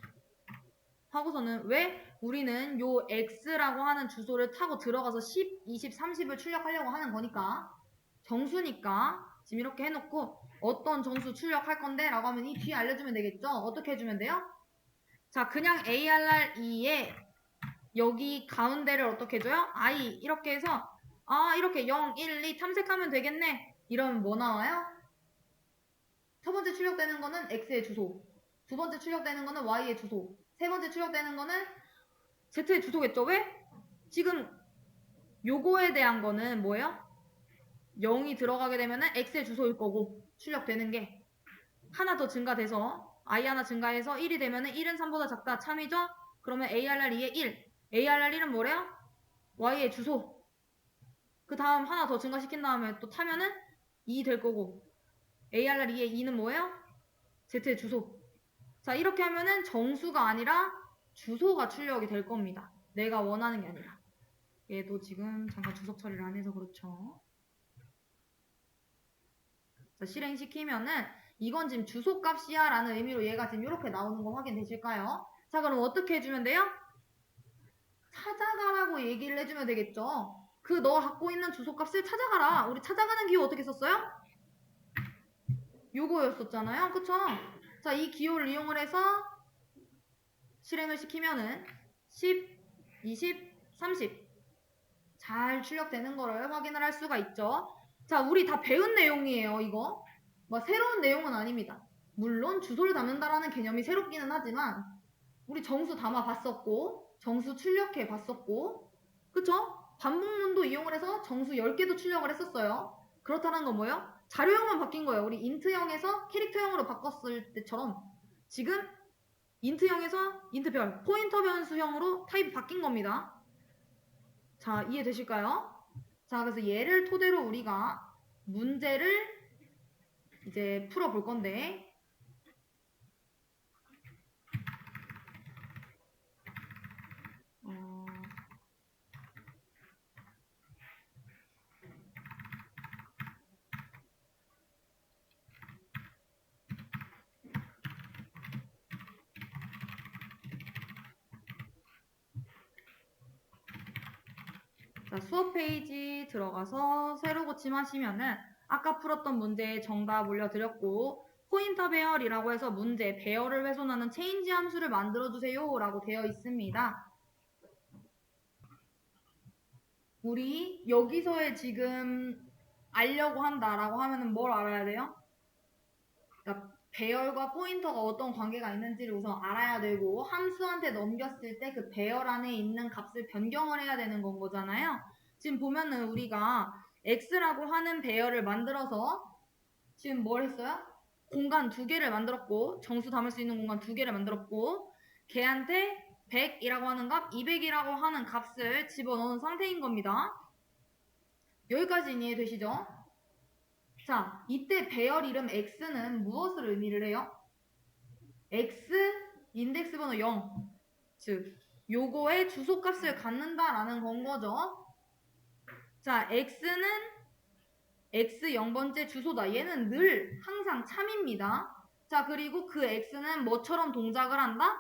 하고서는 왜? 우리는 요 x라고 하는 주소를 타고 들어가서 10, 20, 30을 출력하려고 하는 거니까 정수니까 지금 이렇게 해놓고 어떤 정수 출력할 건데 라고 하면 이 뒤에 알려주면 되겠죠? 어떻게 해주면 돼요? 자, 그냥 ARR2에 여기 가운데를 어떻게 해줘요? I 이렇게 해서 이렇게 0, 1, 2 탐색하면 되겠네. 이러면 뭐 나와요? 첫 번째 출력되는 거는 X의 주소, 두 번째 출력되는 거는 Y의 주소, 세 번째 출력되는 거는 Z의 주소겠죠? 왜? 지금 요거에 대한 거는 뭐예요? 0이 들어가게 되면은 x의 주소일 거고 출력되는 게 하나 더 증가돼서 i 하나 증가해서 1이 되면은 1은 3보다 작다 참이죠? 그러면 ARR 2의 1 ARR 1은 뭐래요? y의 주소 그 다음 하나 더 증가시킨 다음에 또 타면은 2 될 거고 ARR 2의 2는 뭐예요? z의 주소 자 이렇게 하면은 정수가 아니라 주소가 출력이 될 겁니다. 내가 원하는 게 아니라 얘도 지금 잠깐 주석 처리를 안 해서 그렇죠. 자, 실행시키면은 이건 지금 주소값이야 라는 의미로 얘가 지금 이렇게 나오는 거 확인되실까요? 자 그럼 어떻게 해주면 돼요? 찾아가라고 얘기를 해주면 되겠죠. 그 너 갖고 있는 주소값을 찾아가라. 우리 찾아가는 기호 어떻게 썼어요? 요거였었잖아요. 그쵸? 자 이 기호를 이용을 해서 실행을 시키면은 10, 20, 30 잘 출력되는 거를 확인을 할 수가 있죠. 자, 우리 다 배운 내용이에요, 이거. 뭐 새로운 내용은 아닙니다. 물론 주소를 담는다라는 개념이 새롭기는 하지만 우리 정수 담아 봤었고 정수 출력해 봤었고 그쵸? 반복문도 이용을 해서 정수 10개도 출력을 했었어요. 그렇다는 건 뭐예요? 자료형만 바뀐 거예요. 우리 인트형에서 캐릭터형으로 바꿨을 때처럼 지금 인트형에서 인트별, 포인터 변수형으로 타입이 바뀐 겁니다. 자, 이해되실까요? 자, 그래서 얘를 토대로 우리가 문제를 이제 풀어볼 건데 자, 수업 페이지 들어가서 새로 고침하시면은 아까 풀었던 문제의 정답 올려드렸고 포인터 배열이라고 해서 문제 배열을 훼손하는 체인지 함수를 만들어주세요 라고 되어 있습니다. 우리 여기서의 지금 알려고 한다라고 하면은 뭘 알아야 돼요? 그러니까 배열과 포인터가 어떤 관계가 있는지를 우선 알아야 되고 함수한테 넘겼을 때 그 배열 안에 있는 값을 변경을 해야 되는 건 거잖아요. 지금 보면은 우리가 x라고 하는 배열을 만들어서 지금 뭘 했어요? 공간 2개를 만들었고 정수 담을 수 있는 공간 2개를 만들었고 걔한테 100이라고 하는 값, 200이라고 하는 값을 집어넣은 상태인 겁니다. 여기까지 이해되시죠? 자, 이때 배열 이름 x는 무엇을 의미를 해요? x 인덱스 번호 0 즉 요거의 주소값을 갖는다라는 건 거죠. 자, x는 x 0번째 주소다. 얘는 늘 항상 참입니다. 자, 그리고 그 x는 뭐처럼 동작을 한다?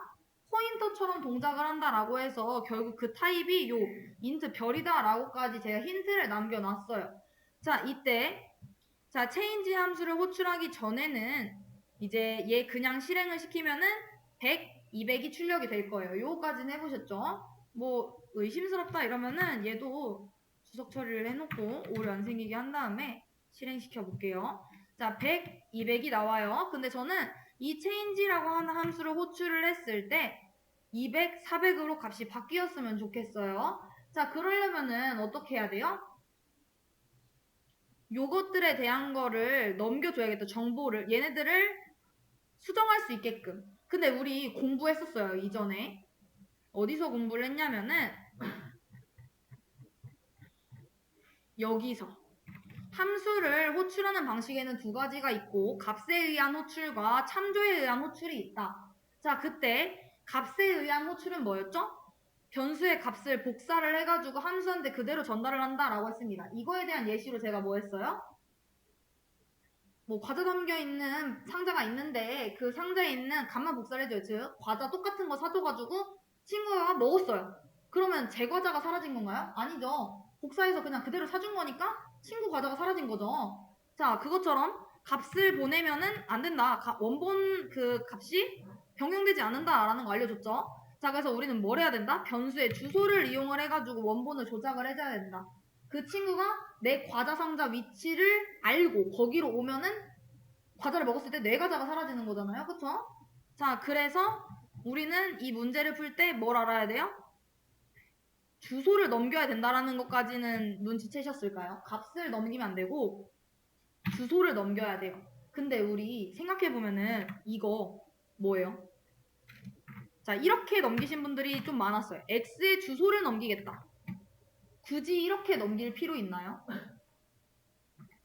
포인터처럼 동작을 한다라고 해서 결국 그 타입이 요 인트 별이다 라고까지 제가 힌트를 남겨놨어요. 자, 이때 자 체인지 함수를 호출하기 전에는 이제 얘 그냥 실행을 시키면은 100, 200이 출력이 될 거예요. 요거까지는 해보셨죠? 뭐 의심스럽다 이러면은 얘도 주석 처리를 해놓고 오류 안 생기게 한 다음에 실행시켜 볼게요. 자 100, 200이 나와요. 근데 저는 이 체인지라고 하는 함수를 호출을 했을 때 200, 400으로 값이 바뀌었으면 좋겠어요. 자 그러려면은 어떻게 해야 돼요? 요것들에 대한 거를 넘겨줘야겠다. 정보를. 얘네들을 수정할 수 있게끔. 근데 우리 공부했었어요. 이전에. 어디서 공부를 했냐면은 여기서. 함수를 호출하는 방식에는 2가지가 있고 값에 의한 호출과 참조에 의한 호출이 있다. 자, 그때 값에 의한 호출은 뭐였죠? 변수의 값을 복사를 해가지고 함수한테 그대로 전달을 한다라고 했습니다. 이거에 대한 예시로 제가 뭐 했어요? 뭐 과자 담겨있는 상자가 있는데 그 상자에 있는 값만 복사를 해줘요. 즉 과자 똑같은 거 사줘가지고 친구가 먹었어요. 그러면 제 과자가 사라진 건가요? 아니죠. 복사해서 그냥 그대로 사준 거니까 친구 과자가 사라진 거죠. 자, 그것처럼 값을 보내면은 안 된다. 원본 그 값이 변경되지 않는다라는 거 알려줬죠. 자, 그래서 우리는 뭘 해야 된다? 변수의 주소를 이용을 해가지고 원본을 조작을 해줘야 된다. 그 친구가 내 과자 상자 위치를 알고 거기로 오면은 과자를 먹었을 때 내 과자가 사라지는 거잖아요. 그쵸? 자, 그래서 우리는 이 문제를 풀 때 뭘 알아야 돼요? 주소를 넘겨야 된다라는 것까지는 눈치채셨을까요? 값을 넘기면 안 되고 주소를 넘겨야 돼요. 근데 우리 생각해보면은 이거 뭐예요? 자, 이렇게 넘기신 분들이 좀 많았어요. x의 주소를 넘기겠다. 굳이 이렇게 넘길 필요 있나요?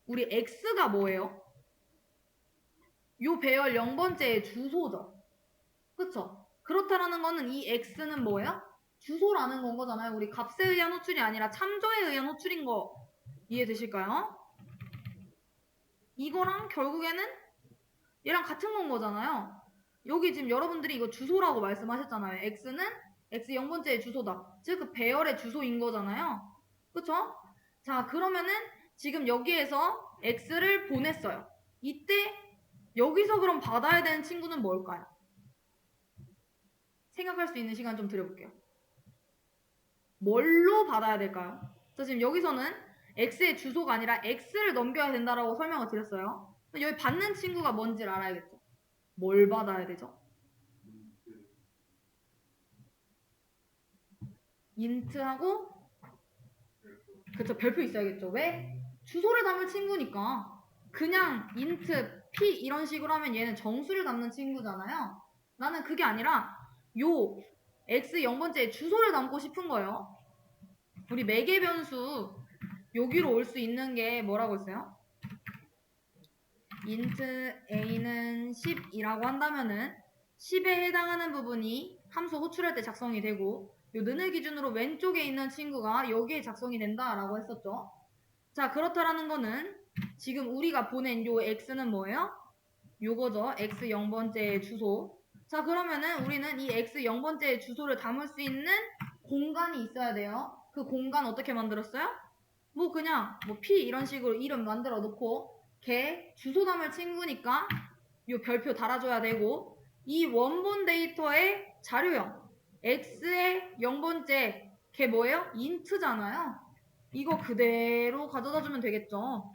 우리 x가 뭐예요? 요 배열 0번째의 주소죠. 그쵸? 그렇다라는 거는 이 x는 뭐예요? 주소라는 건 거잖아요. 우리 값에 의한 호출이 아니라 참조에 의한 호출인 거 이해되실까요? 이거랑 결국에는 얘랑 같은 건 거잖아요. 여기 지금 여러분들이 이거 주소라고 말씀하셨잖아요. x는 x 0번째의 주소다. 즉 그 배열의 주소인 거잖아요. 그쵸? 자, 그러면은 지금 여기에서 x를 보냈어요. 이때 여기서 그럼 받아야 되는 친구는 뭘까요? 생각할 수 있는 시간 좀 드려볼게요. 뭘로 받아야 될까요? 자, 지금 여기서는 x의 주소가 아니라 x를 넘겨야 된다라고 설명을 드렸어요. 여기 받는 친구가 뭔지를 알아야겠죠. 뭘 받아야 되죠? 인트하고 그쵸, 별표 있어야겠죠. 왜? 주소를 담을 친구니까. 그냥 인트 p 이런 식으로 하면 얘는 정수를 담는 친구잖아요. 나는 그게 아니라 요 x 0번째에 주소를 담고 싶은 거예요. 우리 매개 변수 여기로 올 수 있는 게 뭐라고 했어요? int a는 10이라고 한다면은 10에 해당하는 부분이 함수 호출할 때 작성이 되고 요 는을 기준으로 왼쪽에 있는 친구가 여기에 작성이 된다라고 했었죠. 자, 그렇다라는 거는 지금 우리가 보낸 요 x는 뭐예요? 요거죠. x 0번째의 주소. 자, 그러면은 우리는 이 x 0번째의 주소를 담을 수 있는 공간이 있어야 돼요. 그 공간 어떻게 만들었어요? 뭐 그냥 뭐 p 이런 식으로 이름 만들어 놓고 걔 주소 담을 친구니까 요 별표 달아줘야 되고 이 원본 데이터의 자료형 x의 0번째 걔 뭐예요? 인트잖아요. 이거 그대로 가져다 주면 되겠죠.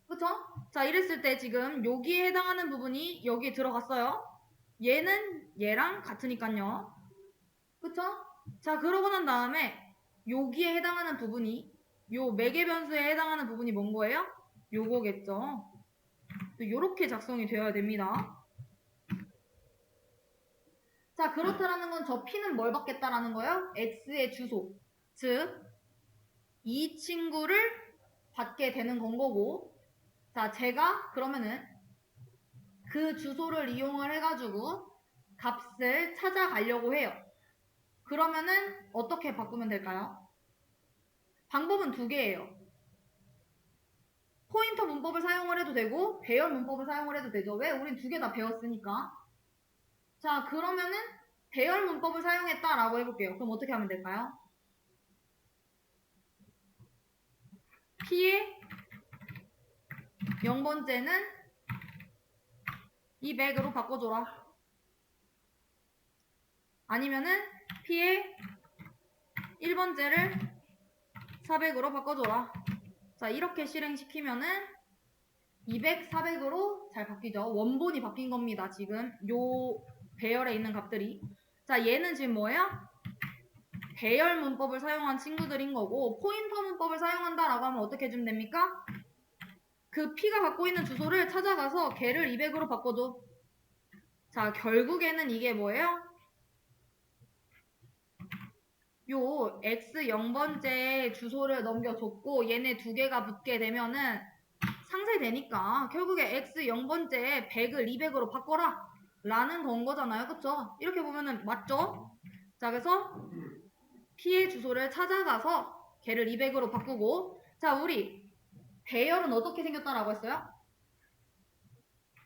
그쵸? 자, 이랬을 때 지금 여기에 해당하는 부분이 여기에 들어갔어요. 얘는 얘랑 같으니까요. 그쵸? 자, 그러고 난 다음에 여기에 해당하는 부분이 요 매개 변수에 해당하는 부분이 뭔 거예요? 요거겠죠. 요렇게 작성이 되어야 됩니다. 자, 그렇다라는 건 저 P는 뭘 받겠다라는 거예요? X의 주소. 즉, 이 친구를 받게 되는 건 거고, 자, 제가 그러면은 그 주소를 이용을 해가지고 값을 찾아가려고 해요. 그러면은 어떻게 바꾸면 될까요? 방법은 두 개예요. 포인터 문법을 사용을 해도 되고 배열 문법을 사용을 해도 되죠. 왜? 우린 두 개 다 배웠으니까. 자, 그러면은 배열 문법을 사용했다라고 해볼게요. 그럼 어떻게 하면 될까요? P의 0번째는 이 맥으로 바꿔줘라. 아니면은 P의 1번째를 400으로 바꿔줘라. 자, 이렇게 실행시키면은 200, 400으로 잘 바뀌죠. 원본이 바뀐 겁니다. 지금 요 배열에 있는 값들이. 자, 얘는 지금 뭐예요? 배열 문법을 사용한 친구들인 거고 포인터 문법을 사용한다라고 하면 어떻게 해주면 됩니까? 그 P가 갖고 있는 주소를 찾아가서 걔를 200으로 바꿔줘. 자, 결국에는 이게 뭐예요? 요 X 0번째 주소를 넘겨줬고 얘네 두 개가 붙게 되면은 상쇄되니까 결국에 X 0번째에 100을 200으로 바꿔라 라는 건 거잖아요. 그쵸? 이렇게 보면은 맞죠? 자, 그래서 P의 주소를 찾아가서 걔를 200으로 바꾸고 자, 우리 배열은 어떻게 생겼다라고 했어요?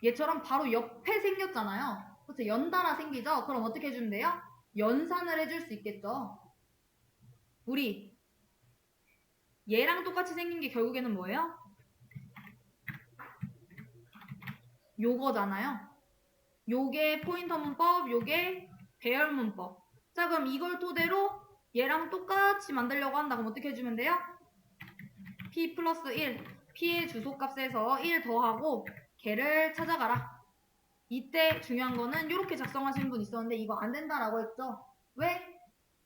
얘처럼 바로 옆에 생겼잖아요. 그쵸? 연달아 생기죠? 그럼 어떻게 해주면 돼요? 연산을 해줄 수 있겠죠? 우리 얘랑 똑같이 생긴 게 결국에는 뭐예요? 요거잖아요. 요게 포인터 문법, 요게 배열 문법. 자, 그럼 이걸 토대로 얘랑 똑같이 만들려고 한다. 그럼 어떻게 해주면 돼요? P 플러스 1. P의 주소값에서 1 더하고 걔를 찾아가라. 이때 중요한 거는 이렇게 작성하시는 분 있었는데 이거 안 된다라고 했죠. 왜?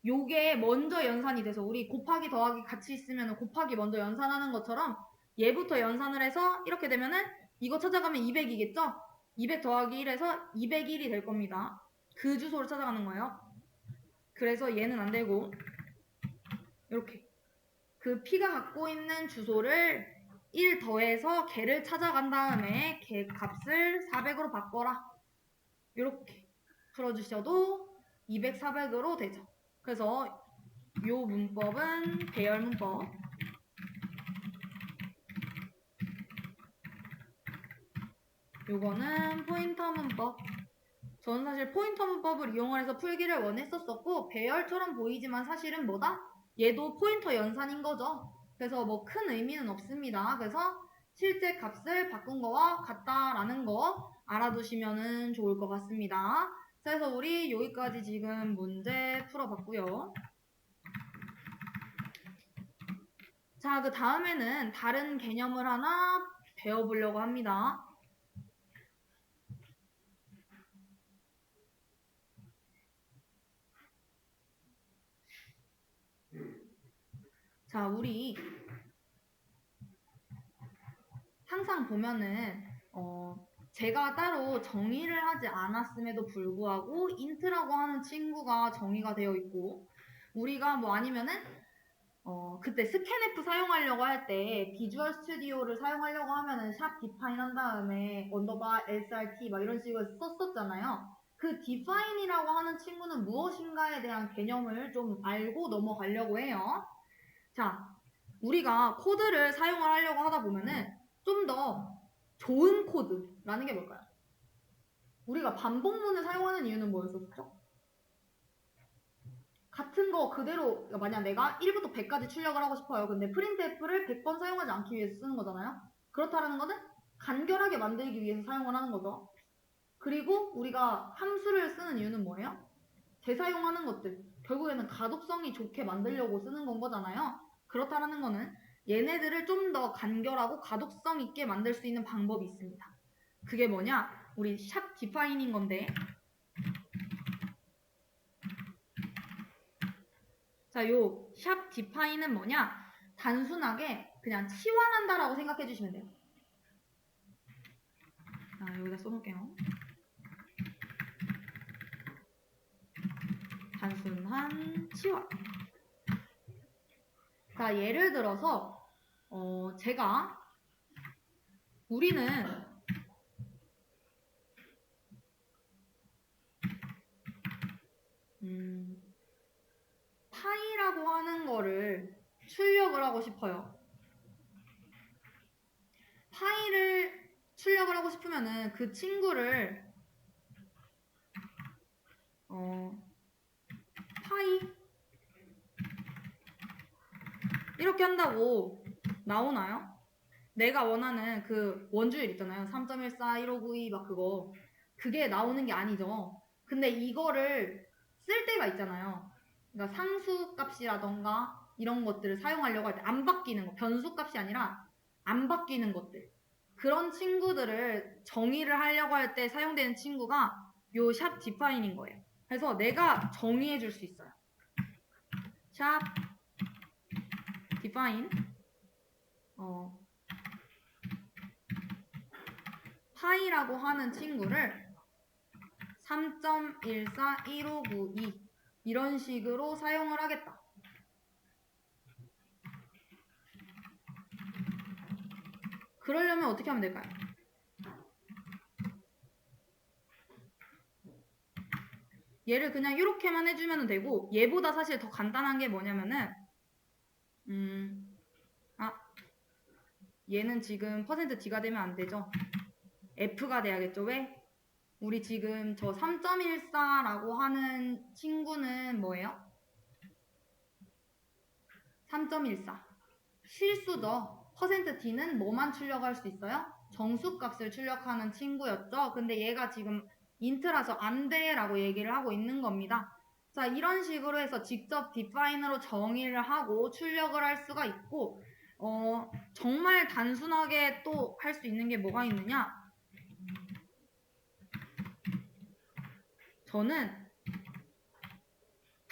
요게 먼저 연산이 돼서 우리 곱하기 더하기 같이 있으면 곱하기 먼저 연산하는 것처럼 얘부터 연산을 해서 이렇게 되면은 이거 찾아가면 200이겠죠? 200 더하기 1에서 201이 될 겁니다. 그 주소를 찾아가는 거예요. 그래서 얘는 안 되고 이렇게 그 P가 갖고 있는 주소를 1 더해서 걔를 찾아간 다음에 걔 값을 400으로 바꿔라. 이렇게 풀어주셔도 200, 400으로 되죠. 그래서 요 문법은 배열 문법. 요거는 포인터 문법. 저는 사실 포인터 문법을 이용해서 풀기를 원했었었고 배열처럼 보이지만 사실은 뭐다? 얘도 포인터 연산인 거죠. 그래서 뭐 큰 의미는 없습니다. 그래서 실제 값을 바꾼 거와 같다라는 거 알아두시면 좋을 것 같습니다. 그래서 우리 여기까지 지금 문제 풀어봤고요. 자, 그 다음에는 다른 개념을 하나 배워보려고 합니다. 자, 우리 항상 보면은 제가 따로 정의를 하지 않았음에도 불구하고 인트라고 하는 친구가 정의가 되어 있고 우리가 뭐 아니면은 그때 스캔F 사용하려고 할 때 비주얼 스튜디오를 사용하려고 하면은 샵 디파인 한 다음에 언더바 srt 막 이런 식으로 썼었잖아요. 그 define이라고 하는 친구는 무엇인가에 대한 개념을 좀 알고 넘어가려고 해요. 자, 우리가 코드를 사용을 하려고 하다 보면은 좀 더 좋은 코드라는 게 뭘까요? 우리가 반복문을 사용하는 이유는 뭐였었죠? 같은 거 그대로 만약 내가 1부터 100까지 출력을 하고 싶어요. 근데 printf를 100번 사용하지 않기 위해서 쓰는 거잖아요. 그렇다는 거는 간결하게 만들기 위해서 사용을 하는 거죠. 그리고 우리가 함수를 쓰는 이유는 뭐예요? 재사용하는 것들. 결국에는 가독성이 좋게 만들려고 쓰는 건 거잖아요. 그렇다는 거는 얘네들을 좀 더 간결하고 가독성 있게 만들 수 있는 방법이 있습니다. 그게 뭐냐? 우리 샵 디파인인 건데 자, 요 샵 디파인은 뭐냐? 단순하게 그냥 치환한다라고 생각해 주시면 돼요. 자, 여기다 써놓을게요. 단순한 치환. 자, 예를 들어서 제가 우리는 파이라고 하는 거를 출력을 하고 싶어요. 파이를 출력을 하고 싶으면은 그 친구를 파이 이렇게 한다고 나오나요? 내가 원하는 그 원주율 있잖아요. 3.14, 1592 막 그거. 그게 나오는 게 아니죠. 근데 이거를 쓸 때가 있잖아요. 그러니까 상수 값이라던가 이런 것들을 사용하려고 할 때 안 바뀌는 거. 변수 값이 아니라 안 바뀌는 것들. 그런 친구들을 정의를 하려고 할 때 사용되는 친구가 요 샵 디파인인 거예요. 그래서 내가 정의해 줄 수 있어요. 샵 디파인 파이라고 하는 친구를 3.141592 이런 식으로 사용을 하겠다. 그러려면 어떻게 하면 될까요? 얘를 그냥 이렇게만 해주면 되고 얘보다 사실 더 간단한 게 뭐냐면은 얘는 지금 %d가 되면 안 되죠. f가 돼야겠죠. 왜? 우리 지금 저 3.14라고 하는 친구는 뭐예요? 3.14 실수죠. %d는 뭐만 출력할 수 있어요? 정수값을 출력하는 친구였죠. 근데 얘가 지금 인트라서 안 돼라고 얘기를 하고 있는 겁니다. 자, 이런 식으로 해서 직접 디파인으로 정의를 하고 출력을 할 수가 있고 정말 단순하게 또 할 수 있는 게 뭐가 있느냐? 저는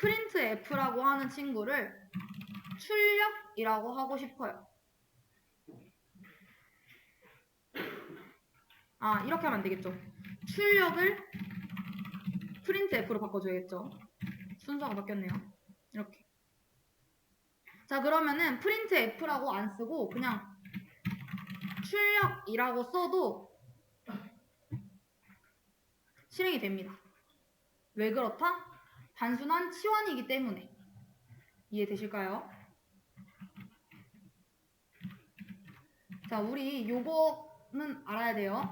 프린트 f라고 하는 친구를 출력이라고 하고 싶어요. 아, 이렇게 하면 안 되겠죠. 출력을 프린트 f로 바꿔줘야겠죠. 순서가 바뀌었네요. 이렇게. 자, 그러면은 프린트 f라고 안 쓰고 그냥 출력이라고 써도 실행이 됩니다. 왜 그렇다? 단순한 치환이기 때문에. 이해되실까요? 자, 우리 요거는 알아야 돼요.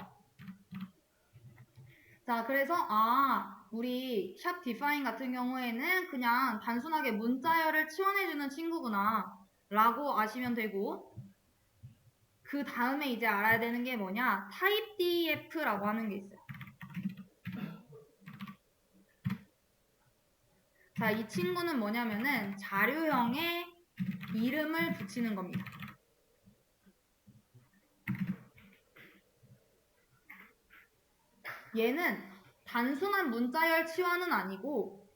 자, 그래서 우리 샵 define 같은 경우에는 그냥 단순하게 문자열을 치환해주는 친구구나 라고 아시면 되고, 그 다음에 이제 알아야 되는 게 뭐냐, typedf라고 하는 게 있어요. 자, 이 친구는 뭐냐면은 자료형에 이름을 붙이는 겁니다. 얘는 단순한 문자열 치환은 아니고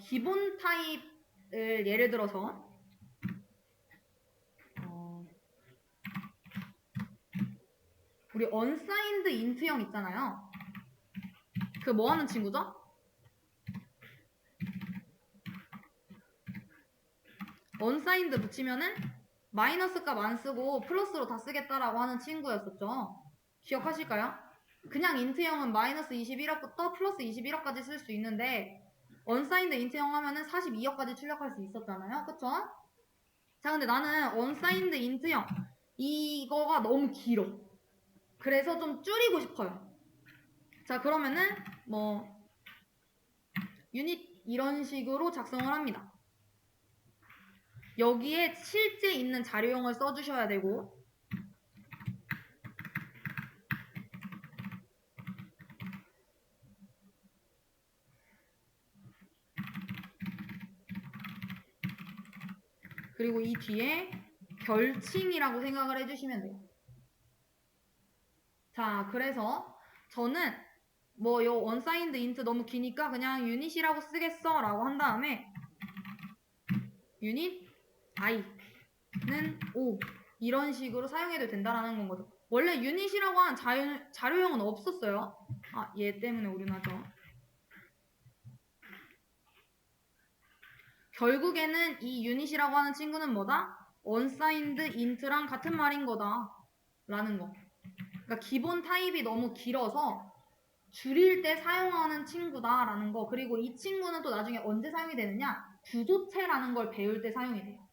기본 타입을 예를 들어서 우리 unsigned int형 있잖아요. 그 뭐 하는 친구죠? unsigned 붙이면은 마이너스 값 안 쓰고 플러스로 다 쓰겠다라고 하는 친구였었죠. 기억하실까요? 그냥 int형은 마이너스 21억부터 플러스 21억까지 쓸 수 있는데 unsigned int형 하면은 42억까지 출력할 수 있었잖아요. 그쵸? 자, 근데 나는 unsigned int형 이거가 너무 길어. 그래서 좀 줄이고 싶어요. 자, 그러면은 뭐 유닛 이런 식으로 작성을 합니다. 여기에 실제 있는 자료형을 써주셔야 되고, 그리고 이 뒤에 별칭이라고 생각을 해주시면 돼요. 자, 그래서 저는 뭐 요 unsigned int 너무 기니까 그냥 유닛이라고 쓰겠어 라고 한 다음에 유닛 i는 5 이런 식으로 사용해도 된다라는 건 거죠. 원래 유닛이라고 한 자료형은 없었어요. 얘 때문에 오류나죠. 결국에는 이 유닛이라고 하는 친구는 뭐다? unsigned int랑 같은 말인 거다 라는 거. 그러니까 기본 타입이 너무 길어서 줄일 때 사용하는 친구다 라는 거. 그리고 이 친구는 또 나중에 언제 사용이 되느냐, 구조체라는 걸 배울 때 사용이 돼요.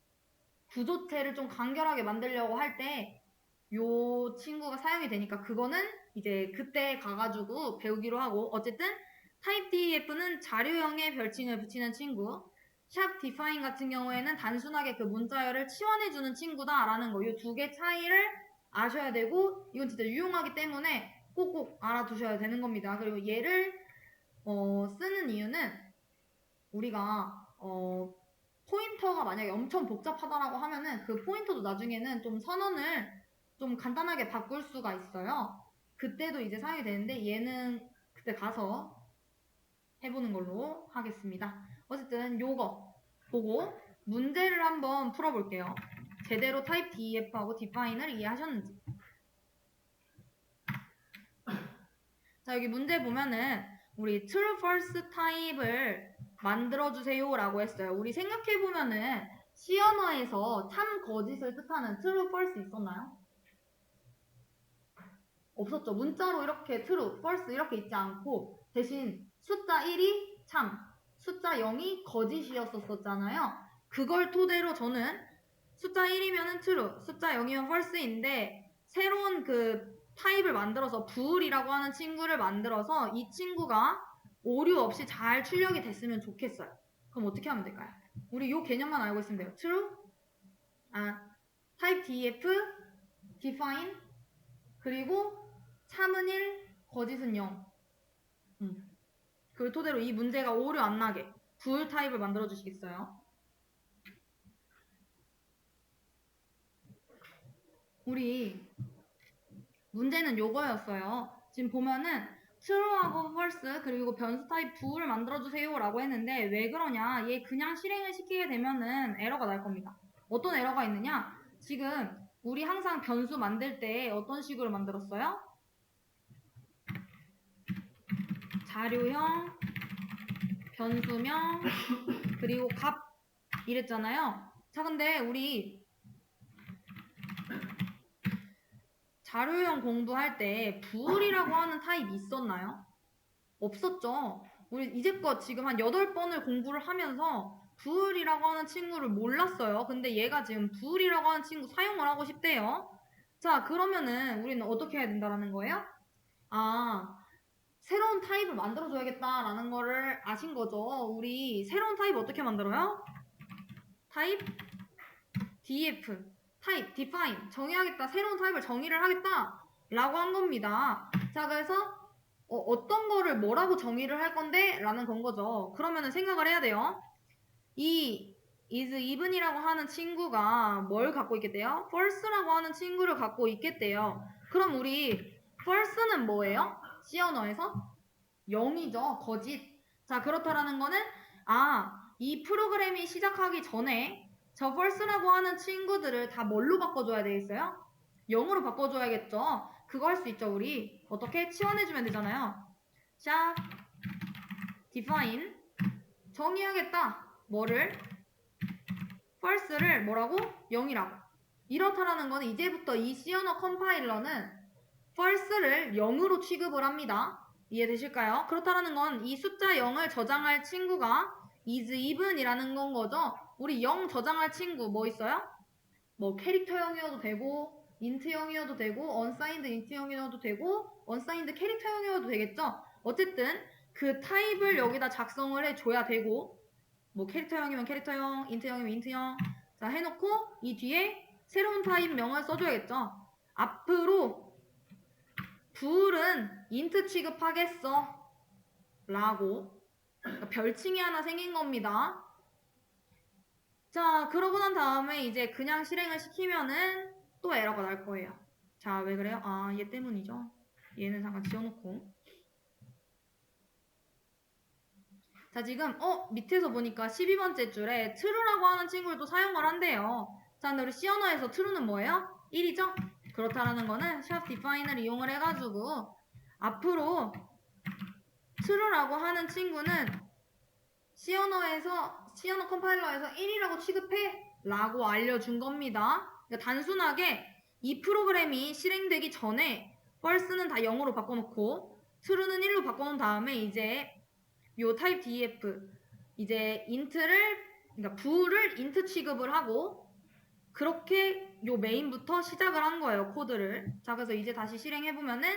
구조체를 좀 간결하게 만들려고 할 때 요 친구가 사용이 되니까 그거는 이제 그때 가가지고 배우기로 하고, 어쨌든 typedf는 자료형의 별칭을 붙이는 친구, 샵 define 같은 경우에는 단순하게 그 문자열을 치환해주는 친구다라는 거, 이 두 개 차이를 아셔야 되고, 이건 진짜 유용하기 때문에 꼭꼭 알아두셔야 되는 겁니다. 그리고 얘를 쓰는 이유는 우리가 포인터가 만약에 엄청 복잡하다라고 하면은 그 포인터도 나중에는 좀 선언을 좀 간단하게 바꿀 수가 있어요. 그때도 이제 사용이 되는데 얘는 그때 가서 해보는 걸로 하겠습니다. 어쨌든 요거 보고 문제를 한번 풀어볼게요. 제대로 type def하고 define을 이해하셨는지. 자, 여기 문제 보면은 우리 true, false 타입을 만들어주세요 라고 했어요. 우리 생각해보면은 C 언어에서 참, 거짓을 뜻하는 true, false 있었나요? 없었죠. 문자로 이렇게 true, false 이렇게 있지 않고 대신 숫자 1이 참, 숫자 0이 거짓이었었잖아요. 그걸 토대로 저는 숫자 1이면 true, 숫자 0이면 false인데 새로운 그 타입을 만들어서 bool이라고 하는 친구를 만들어서 이 친구가 오류 없이 잘 출력이 됐으면 좋겠어요. 그럼 어떻게 하면 될까요? 우리 요 개념만 알고 있으면 돼요. true, type def, define, 그리고 참은 1, 거짓은 0. 그 토대로 이 문제가 오류 안 나게 bool 타입을 만들어 주시겠어요? 우리 문제는 요거였어요. 지금 보면은 true하고 false 그리고 변수 타입 bool을 만들어주세요 라고 했는데 왜 그러냐, 얘 그냥 실행을 시키게 되면은 에러가 날 겁니다. 어떤 에러가 있느냐, 지금 우리 항상 변수 만들 때 어떤 식으로 만들었어요? 자료형, 변수명, 그리고 값 이랬잖아요. 자, 근데 우리 자료형 공부할 때 bool이라고 하는 타입이 있었나요? 없었죠. 우리 이제껏 지금 한 8번을 공부를 하면서 bool이라고 하는 친구를 몰랐어요. 근데 얘가 지금 bool이라고 하는 친구 사용을 하고 싶대요. 자, 그러면은 우리는 어떻게 해야 된다라는 거예요? 아, 새로운 타입을 만들어줘야겠다라는 거를 아신 거죠. 우리 새로운 타입 어떻게 만들어요? 타입 def, 타입 define, 정의하겠다. 새로운 타입을 정의를 하겠다 라고 한 겁니다. 자, 그래서 어떤 거를 뭐라고 정의를 할 건데 라는 건 거죠. 그러면은 생각을 해야 돼요. 이 is even이라고 하는 친구가 뭘 갖고 있겠대요? false라고 하는 친구를 갖고 있겠대요. 그럼 우리 false는 뭐예요? C 언어에서 0이죠. 거짓. 자, 그렇다라는 거는 이 프로그램이 시작하기 전에 저 false라고 하는 친구들을 다 뭘로 바꿔줘야 되겠어요? 0으로 바꿔줘야겠죠. 그거 할 수 있죠. 우리 어떻게 치환해주면 되잖아요. 샵 define 정의하겠다. 뭐를? false를 뭐라고? 0이라고. 이렇다라는 거는 이제부터 이 C 언어 컴파일러는 false를 0으로 취급을 합니다. 이해되실까요? 그렇다라는 건 이 숫자 0을 저장할 친구가 is even이라는 건 거죠. 우리 0 저장할 친구 뭐 있어요? 뭐 캐릭터형이어도 되고 인트형이어도 되고 unsigned int형이어도 되고 unsigned 캐릭터형이어도 되겠죠. 어쨌든 그 타입을 여기다 작성을 해줘야 되고 뭐 캐릭터형이면 캐릭터형, 인트형이면 인트형 자 해놓고 이 뒤에 새로운 타입명을 써줘야겠죠. 앞으로 bool은 int 취급하겠어 라고 그러니까 별칭이 하나 생긴 겁니다. 자, 그러고 난 다음에 이제 그냥 실행을 시키면은 또 에러가 날 거예요. 자, 왜 그래요? 얘 때문이죠. 얘는 잠깐 지워놓고. 자, 지금 밑에서 보니까 12번째 줄에 true라고 하는 친구를 또 사용을 한대요. 자, 근데 우리 C 언어에서 true는 뭐예요? 1이죠? 그렇다라는 거는 샵 define을 이용을 해가지고 앞으로 true라고 하는 친구는 C 언어 컴파일러에서 1이라고 취급해 라고 알려준 겁니다. 그러니까 단순하게 이 프로그램이 실행되기 전에 false는 다 0으로 바꿔놓고 true는 1로 바꿔놓은 다음에 이제 요 타입 def 이제 그러니까 bool을 int 취급을 하고 그렇게 요 메인부터 시작을 한 거예요, 코드를. 자, 그래서 이제 다시 실행해보면은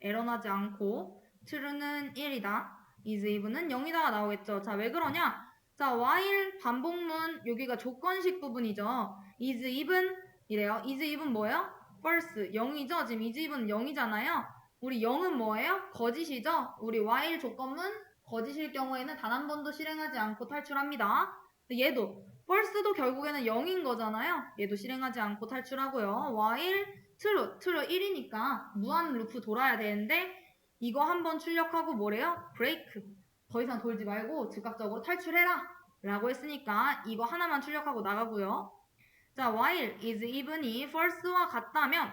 에러 나지 않고 true는 1이다. is even은 0이다가 나오겠죠. 자, 왜 그러냐? 자, while 반복문 여기가 조건식 부분이죠. is even 이래요. is even 뭐예요? false 0이죠. 지금 is even 0이잖아요. 우리 0은 뭐예요? 거짓이죠. 우리 while 조건문 거짓일 경우에는 단 한 번도 실행하지 않고 탈출합니다. 얘도 false도 결국에는 0인 거잖아요. 얘도 실행하지 않고 탈출하고요. while true 1이니까 무한 루프 돌아야 되는데 이거 한번 출력하고 뭐래요? break 더 이상 돌지 말고 즉각적으로 탈출해라 라고 했으니까 이거 하나만 출력하고 나가고요. 자, while is even이 false와 같다면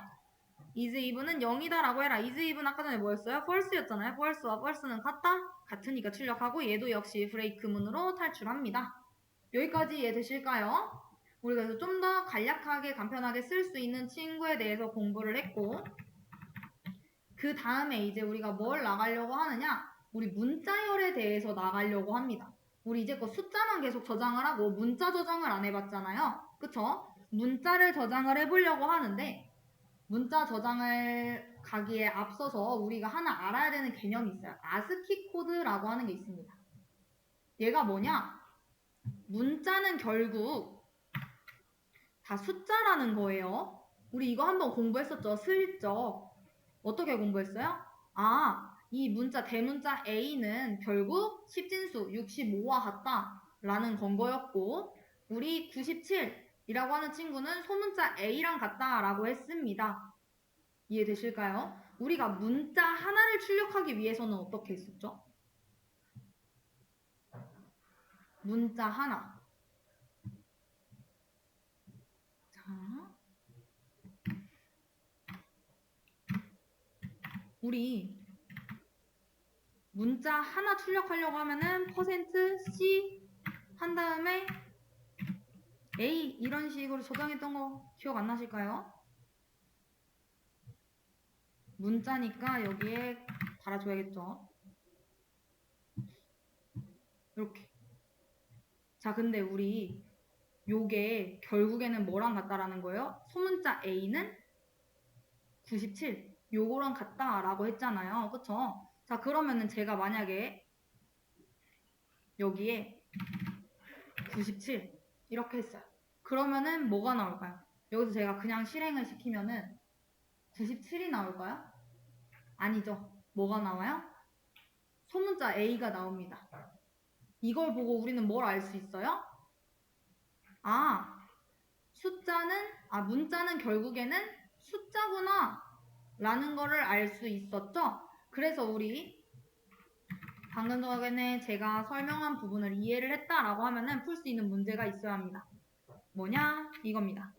is even은 0이다 라고 해라. is even 아까 전에 뭐였어요? false였잖아요. false와 false는 같다? 같으니까 출력하고 얘도 역시 브레이크문으로 탈출합니다. 여기까지 이해되실까요? 우리가 그래서 좀 더 간략하게 간편하게 쓸 수 있는 친구에 대해서 공부를 했고 그 다음에 이제 우리가 뭘 나가려고 하느냐? 우리 문자열에 대해서 나가려고 합니다. 우리 이제껏 숫자만 계속 저장을 하고 문자 저장을 안 해봤잖아요. 그쵸? 문자를 저장을 해보려고 하는데 문자 저장을 가기에 앞서서 우리가 하나 알아야 되는 개념이 있어요. 아스키 코드라고 하는 게 있습니다. 얘가 뭐냐? 문자는 결국 다 숫자라는 거예요. 우리 이거 한번 공부했었죠. 슬쩍. 어떻게 공부했어요? 이 문자 대문자 A는 결국 10진수 65와 같다라는 건 거였고 우리 97이라고 하는 친구는 소문자 A랑 같다라고 했습니다. 이해되실까요? 우리가 문자 하나를 출력하기 위해서는 어떻게 했었죠? 문자 하나. 자, 우리 문자 하나 출력하려고 하면은 %C 한 다음에 A 이런 식으로 저장했던 거 기억 안 나실까요? 문자니까 여기에 달아줘야겠죠. 이렇게. 자, 근데 우리 요게 결국에는 뭐랑 같다라는 거예요? 소문자 A는 97 요거랑 같다라고 했잖아요. 그쵸? 자, 그러면은 제가 만약에 여기에 97 이렇게 했어요. 그러면은 뭐가 나올까요? 여기서 제가 그냥 실행을 시키면은 97이 나올까요? 아니죠. 뭐가 나와요? 소문자 A가 나옵니다. 이걸 보고 우리는 뭘 알 수 있어요? 아, 문자는 결국에는 숫자구나 라는 거를 알 수 있었죠? 그래서 우리 방금 전에 제가 설명한 부분을 이해를 했다라고 하면은 풀 수 있는 문제가 있어야 합니다. 뭐냐? 이겁니다.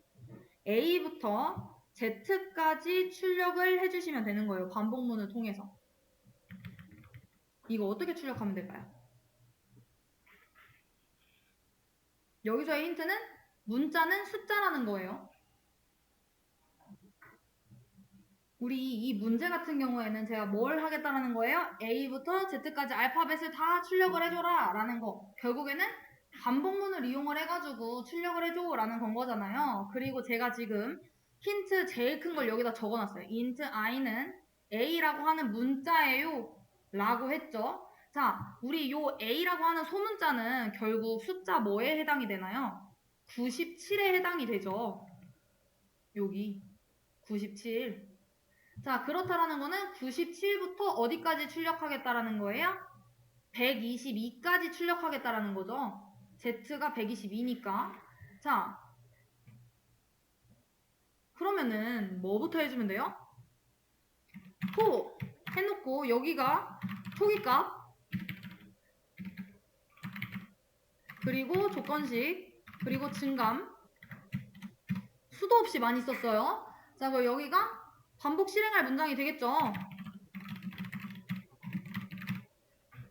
A부터 Z까지 출력을 해주시면 되는 거예요. 반복문을 통해서. 이거 어떻게 출력하면 될까요? 여기서의 힌트는 문자는 숫자라는 거예요. 우리 이 문제 같은 경우에는 제가 뭘 하겠다라는 거예요? A부터 Z까지 알파벳을 다 출력을 해줘라 라는 거. 결국에는 반복문을 이용을 해가지고 출력을 해줘 라는 건 거잖아요. 그리고 제가 지금 힌트 제일 큰 걸 여기다 적어놨어요. int i는 A라고 하는 문자예요 라고 했죠. 자, 우리 요 A라고 하는 소문자는 결국 숫자 뭐에 해당이 되나요? 97에 해당이 되죠. 여기 97. 자, 그렇다라는 거는 97부터 어디까지 출력하겠다라는 거예요? 122까지 출력하겠다라는 거죠. Z가 122니까. 자, 그러면은 뭐부터 해주면 돼요? 토 해놓고 여기가 초기값 그리고 조건식 그리고 증감 수도 없이 많이 썼어요. 자, 그럼 여기가 반복 실행할 문장이 되겠죠.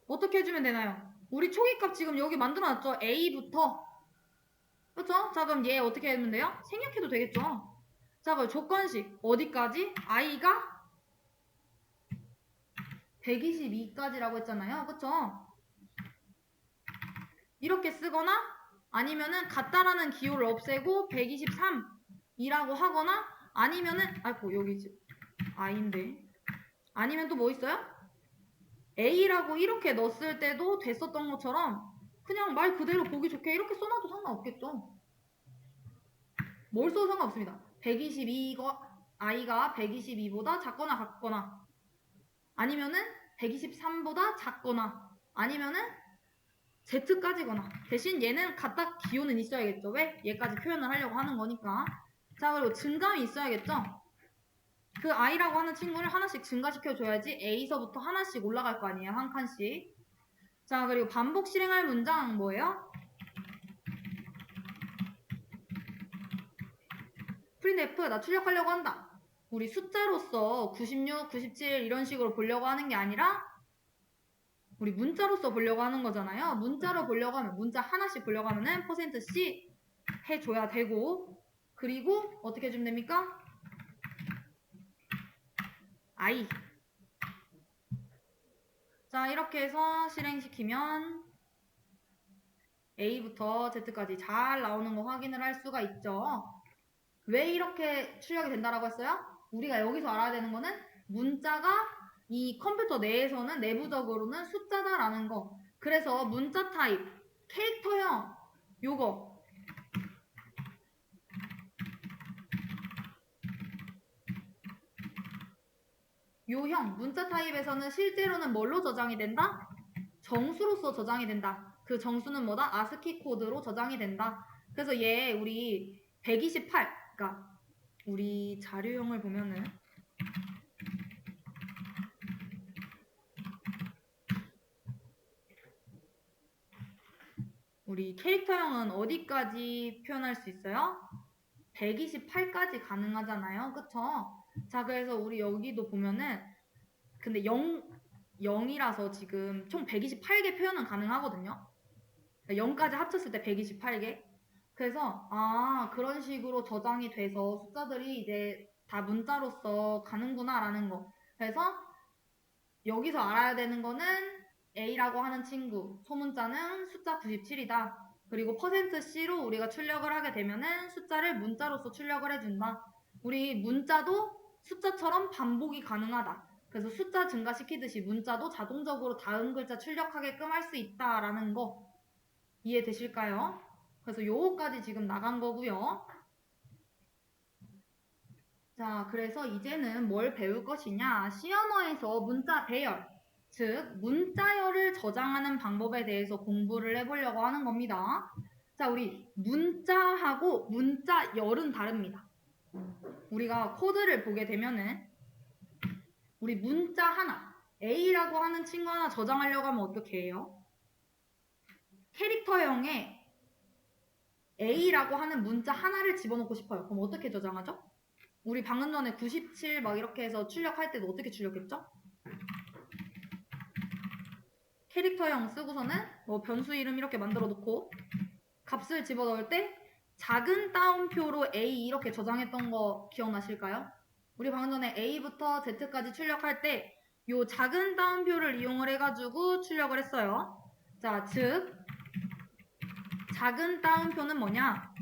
어떻게 해주면 되나요? 우리 초기값 지금 여기 만들어놨죠. A부터. 그렇죠? 자, 그럼 얘 어떻게 하면 돼요? 생략해도 되겠죠. 자, 그럼 조건식 어디까지? i가 122까지라고 했잖아요. 그쵸? 이렇게 쓰거나 아니면은 같다라는 기호를 없애고 123이라고 하거나 아니면은 아이고 여기 i인데 아니면 또 뭐 있어요? a라고 이렇게 넣었을 때도 됐었던 것처럼 그냥 말 그대로 보기 좋게 이렇게 써놔도 상관없겠죠. 뭘 써도 상관없습니다. 122가 i가 122보다 작거나 같거나 아니면은 123보다 작거나 아니면은 Z까지거나 대신 얘는 갖다 기호는 있어야겠죠. 왜? 얘까지 표현을 하려고 하는 거니까. 자, 그리고 증감이 있어야겠죠. 그 i라고 하는 친구를 하나씩 증가시켜줘야지 A서부터 하나씩 올라갈 거 아니에요. 한 칸씩. 자, 그리고 반복 실행할 문장 뭐예요? printf 나 출력하려고 한다. 우리 숫자로서 96, 97 이런 식으로 보려고 하는 게 아니라 우리 문자로서 보려고 하는 거잖아요. 문자로 보려고 하면 문자 하나씩 보려고 하면은 %C 해줘야 되고 그리고 어떻게 해주면 됩니까? I 자 이렇게 해서 실행시키면 A부터 Z까지 잘 나오는 거 확인을 할 수가 있죠. 왜 이렇게 출력이 된다라고 했어요? 우리가 여기서 알아야 되는 거는 문자가 이 컴퓨터 내에서는 내부적으로는 숫자다라는 거. 그래서 문자 타입, 캐릭터형 요거 요형 문자 타입에서는 실제로는 뭘로 저장이 된다? 정수로서 저장이 된다. 그 정수는 뭐다? 아스키 코드로 저장이 된다. 그래서 얘 우리 128 그러니까 우리 자료형을 보면은 우리 캐릭터형은 어디까지 표현할 수 있어요? 128까지 가능하잖아요. 그쵸? 자, 그래서 우리 여기도 보면은 근데 0이라서 지금 총 128개 표현은 가능하거든요. 0까지 합쳤을 때 128개. 그래서 그런 식으로 저장이 돼서 숫자들이 이제 다 문자로서 가는구나 라는 거. 그래서 여기서 알아야 되는 거는 A라고 하는 친구 소문자는 숫자 97이다. 그리고 %C로 우리가 출력을 하게 되면은 숫자를 문자로서 출력을 해준다. 우리 문자도 숫자처럼 반복이 가능하다. 그래서 숫자 증가시키듯이 문자도 자동적으로 다음 글자 출력하게끔 할 수 있다라는 거 이해되실까요? 그래서 요거까지 지금 나간 거고요. 자, 그래서 이제는 뭘 배울 것이냐? C언어에서 문자 배열, 즉 문자열을 저장하는 방법에 대해서 공부를 해보려고 하는 겁니다. 자, 우리 문자하고 문자열은 다릅니다. 우리가 코드를 보게 되면은 우리 문자 하나, A라고 하는 친구 하나 저장하려고 하면 어떻게 해요? 캐릭터형에 A라고 하는 문자 하나를 집어넣고 싶어요. 그럼 어떻게 저장하죠? 우리 방금 전에 97 막 이렇게 해서 출력할 때도 어떻게 출력했죠? 캐릭터형 쓰고서는 뭐 변수 이름 이렇게 만들어 놓고 값을 집어넣을 때 작은 따옴표로 A 이렇게 저장했던 거 기억나실까요? 우리 방금 전에 A부터 Z까지 출력할 때 요 작은 따옴표를 이용을 해가지고 출력을 했어요. 자, 즉 작은 따옴표는 뭐냐?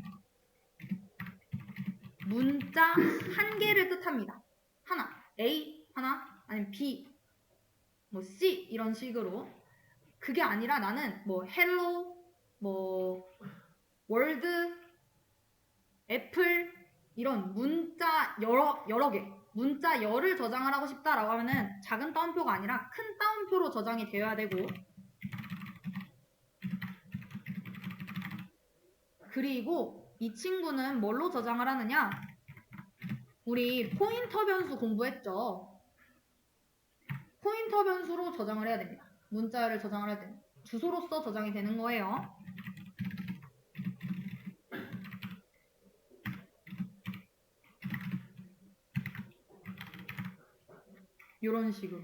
문자 한 개를 뜻합니다. 하나, A 하나, 아니면 B, 뭐 C 이런 식으로. 그게 아니라 나는 뭐 헬로, 뭐 월드, 애플 이런 문자 여러 개, 문자 열을 저장을 하고 싶다라고 하면은 작은 따옴표가 아니라 큰 따옴표로 저장이 되어야 되고, 그리고 이 친구는 뭘로 저장을 하느냐? 우리 포인터 변수 공부했죠? 포인터 변수로 저장을 해야 됩니다. 문자열을 저장을 해야 됩니다. 주소로서 저장이 되는 거예요. 이런 식으로.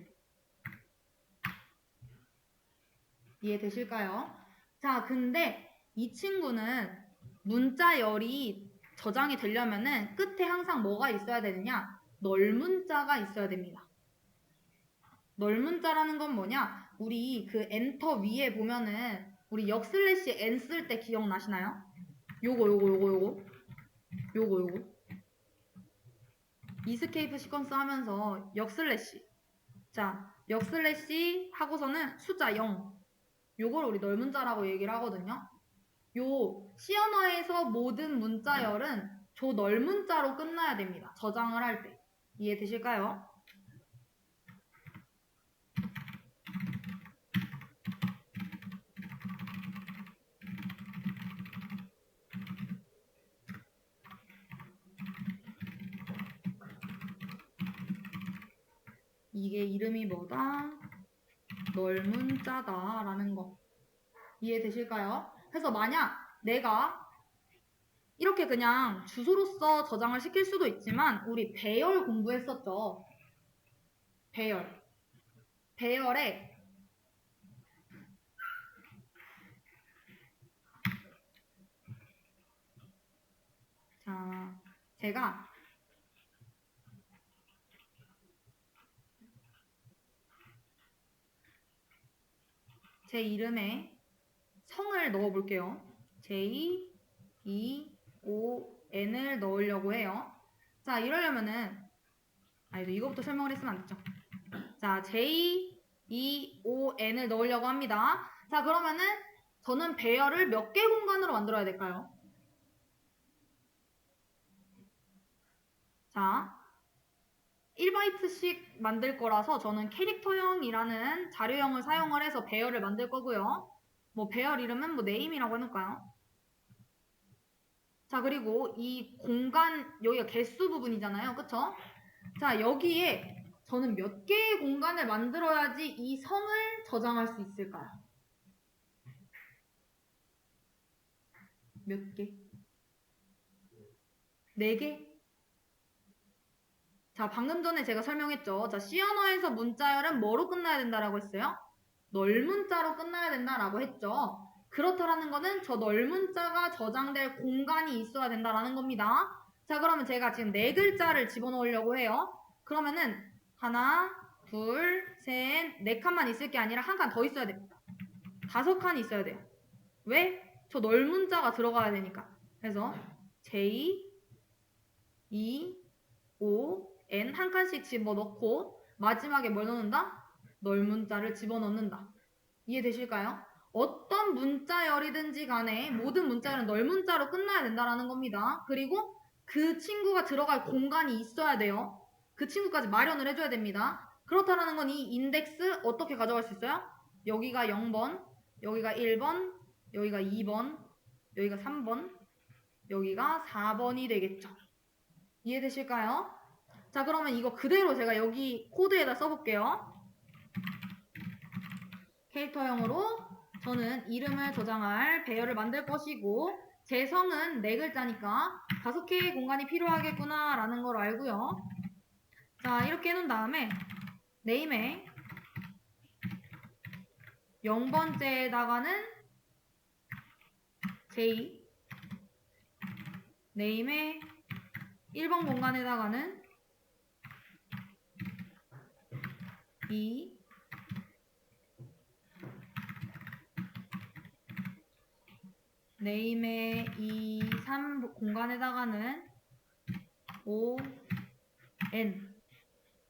이해되실까요? 자, 근데 이 친구는 문자열이 저장이 되려면은 끝에 항상 뭐가 있어야 되느냐? 널문자가 있어야 됩니다. 널문자라는 건 뭐냐? 우리 그 엔터 위에 보면은 우리 역슬래시 n 쓸 때 기억나시나요? 요거 이스케이프 시퀀스 하면서 역슬래시, 자 역슬래시 하고서는 숫자 0, 요걸 우리 널문자라고 얘기를 하거든요. 요 C언어에서 모든 문자열은 조 널문자로 끝나야 됩니다. 저장을 할 때. 이해되실까요? 이게 이름이 뭐다? 널문자다 라는 거 이해되실까요? 그래서 만약 내가 이렇게 그냥 주소로서 저장을 시킬 수도 있지만 우리 배열 공부했었죠. 배열에 자 제가 제 이름에 성을 넣어 볼게요. J-E-O-N을 넣으려고 해요. 자, 이러려면은 이거부터 설명을 했으면 안 됐죠. 자, J-E-O-N을 넣으려고 합니다. 자, 그러면은 저는 배열을 몇 개 공간으로 만들어야 될까요? 자, 1바이트씩 만들 거라서 저는 캐릭터형이라는 자료형을 사용을 해서 배열을 만들 거고요. 뭐 배열 이름은 뭐 네임이라고 해놓을까요? 자, 그리고 이 공간, 여기가 개수 부분이잖아요. 그쵸? 자, 여기에 저는 몇 개의 공간을 만들어야지 이 성을 저장할 수 있을까요? 몇 개? 4개? 자, 방금 전에 제가 설명했죠. 자, C 언어에서 문자열은 뭐로 끝나야 된다라고 했어요? 널문자로 끝나야 된다라고 했죠. 그렇다라는 거는 저 널문자가 저장될 공간이 있어야 된다라는 겁니다. 자, 그러면 제가 지금 4글자를 집어넣으려고 해요. 그러면은 하나, 둘, 셋, 4칸만 있을 게 아니라 한 칸 더 있어야 됩니다. 5칸이 있어야 돼요. 왜? 저 널문자가 들어가야 되니까. 그래서 J, E, O, N 한 칸씩 집어넣고 마지막에 뭘 넣는다? 널문자를 집어넣는다. 이해되실까요? 어떤 문자열이든지 간에 모든 문자열은 널문자로 끝나야 된다는 겁니다. 그리고 그 친구가 들어갈 공간이 있어야 돼요. 그 친구까지 마련을 해줘야 됩니다. 그렇다는 건 이 인덱스 어떻게 가져갈 수 있어요? 여기가 0번, 여기가 1번, 여기가 2번, 여기가 3번, 여기가 4번이 되겠죠. 이해되실까요? 자, 그러면 이거 그대로 제가 여기 코드에다 써볼게요. 캐릭터형으로 저는 이름을 저장할 배열을 만들 것이고 제 성은 4글자니까 5개의 공간이 필요하겠구나 라는 걸 알고요. 자, 이렇게 해놓은 다음에 네임에 0번째에다가는 J, 네임에 1번 공간에다가는 E, 네임의 2, 3 공간에다가는 O, N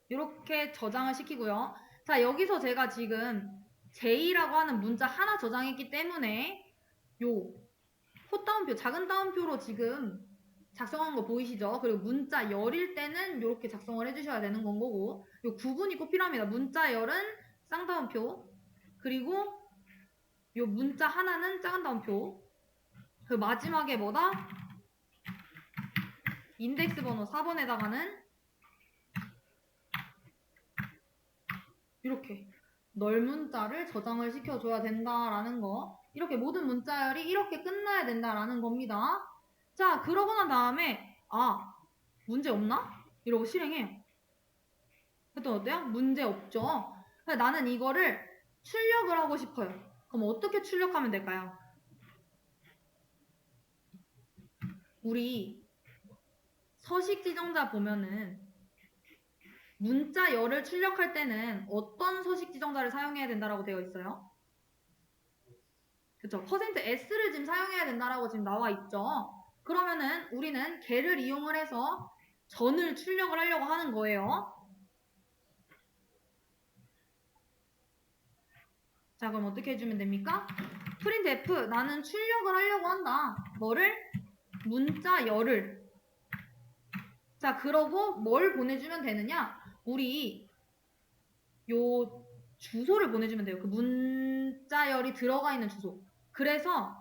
이렇게 저장을 시키고요. 자, 여기서 제가 지금 J라고 하는 문자 하나 저장했기 때문에 요 포따옴표, 작은 따옴표로 지금 작성한 거 보이시죠? 그리고 문자 열일 때는 이렇게 작성을 해주셔야 되는 건 거고 요 구분이 꼭 필요합니다. 문자 열은 쌍따옴표 그리고 요 문자 하나는 작은 따옴표 그 마지막에 뭐다? 인덱스 번호 4번에다가는 이렇게 널문자를 저장을 시켜줘야 된다라는 거 이렇게 모든 문자열이 이렇게 끝나야 된다라는 겁니다. 자, 그러고 난 다음에 문제 없나? 이러고 실행해요. 그랬더니 어때요? 문제 없죠? 나는 이거를 출력을 하고 싶어요. 그럼 어떻게 출력하면 될까요? 우리 서식 지정자 보면은 문자열을 출력할 때는 어떤 서식 지정자를 사용해야 된다라고 되어 있어요? 그쵸? %s를 지금 사용해야 된다라고 지금 나와 있죠? 그러면은 우리는 걔를 이용을 해서 전을 출력을 하려고 하는 거예요. 자, 그럼 어떻게 해주면 됩니까? printf 나는 출력을 하려고 한다. 뭐를? 문자열을. 자, 그러고 뭘 보내주면 되느냐? 우리 요 주소를 보내주면 돼요. 그 문자열이 들어가 있는 주소. 그래서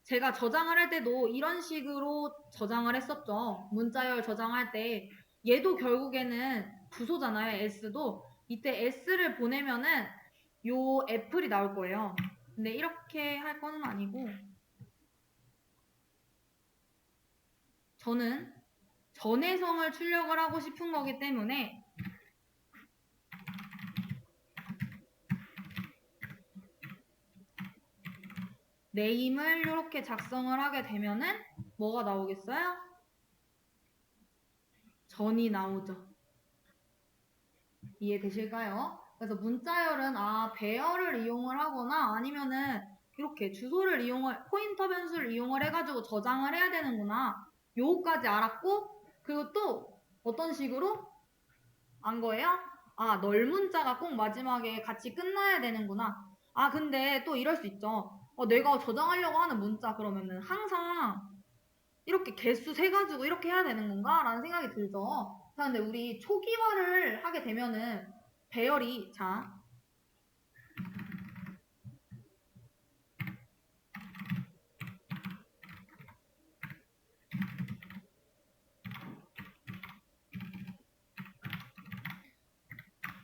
제가 저장을 할 때도 이런 식으로 저장을 했었죠. 문자열 저장할 때 얘도 결국에는 주소잖아요. s도. 이때 s를 보내면은 요 애플이 나올 거예요. 근데 이렇게 할 거는 아니고 저는 전해성을 출력을 하고 싶은 거기 때문에 네임을 이렇게 작성을 하게 되면은 뭐가 나오겠어요? 전이 나오죠. 이해되실까요? 그래서 문자열은 배열을 이용을 하거나 아니면은 이렇게 주소를 포인터 변수를 이용을 해가지고 저장을 해야 되는구나. 요거까지 알았고 그리고 또 어떤 식으로 안 거예요? 널문자가 꼭 마지막에 같이 끝나야 되는구나. 근데 또 이럴 수 있죠. 내가 저장하려고 하는 문자 그러면은 항상 이렇게 개수 세가지고 이렇게 해야 되는 건가? 라는 생각이 들죠. 자, 근데 우리 초기화를 하게 되면은 배열이,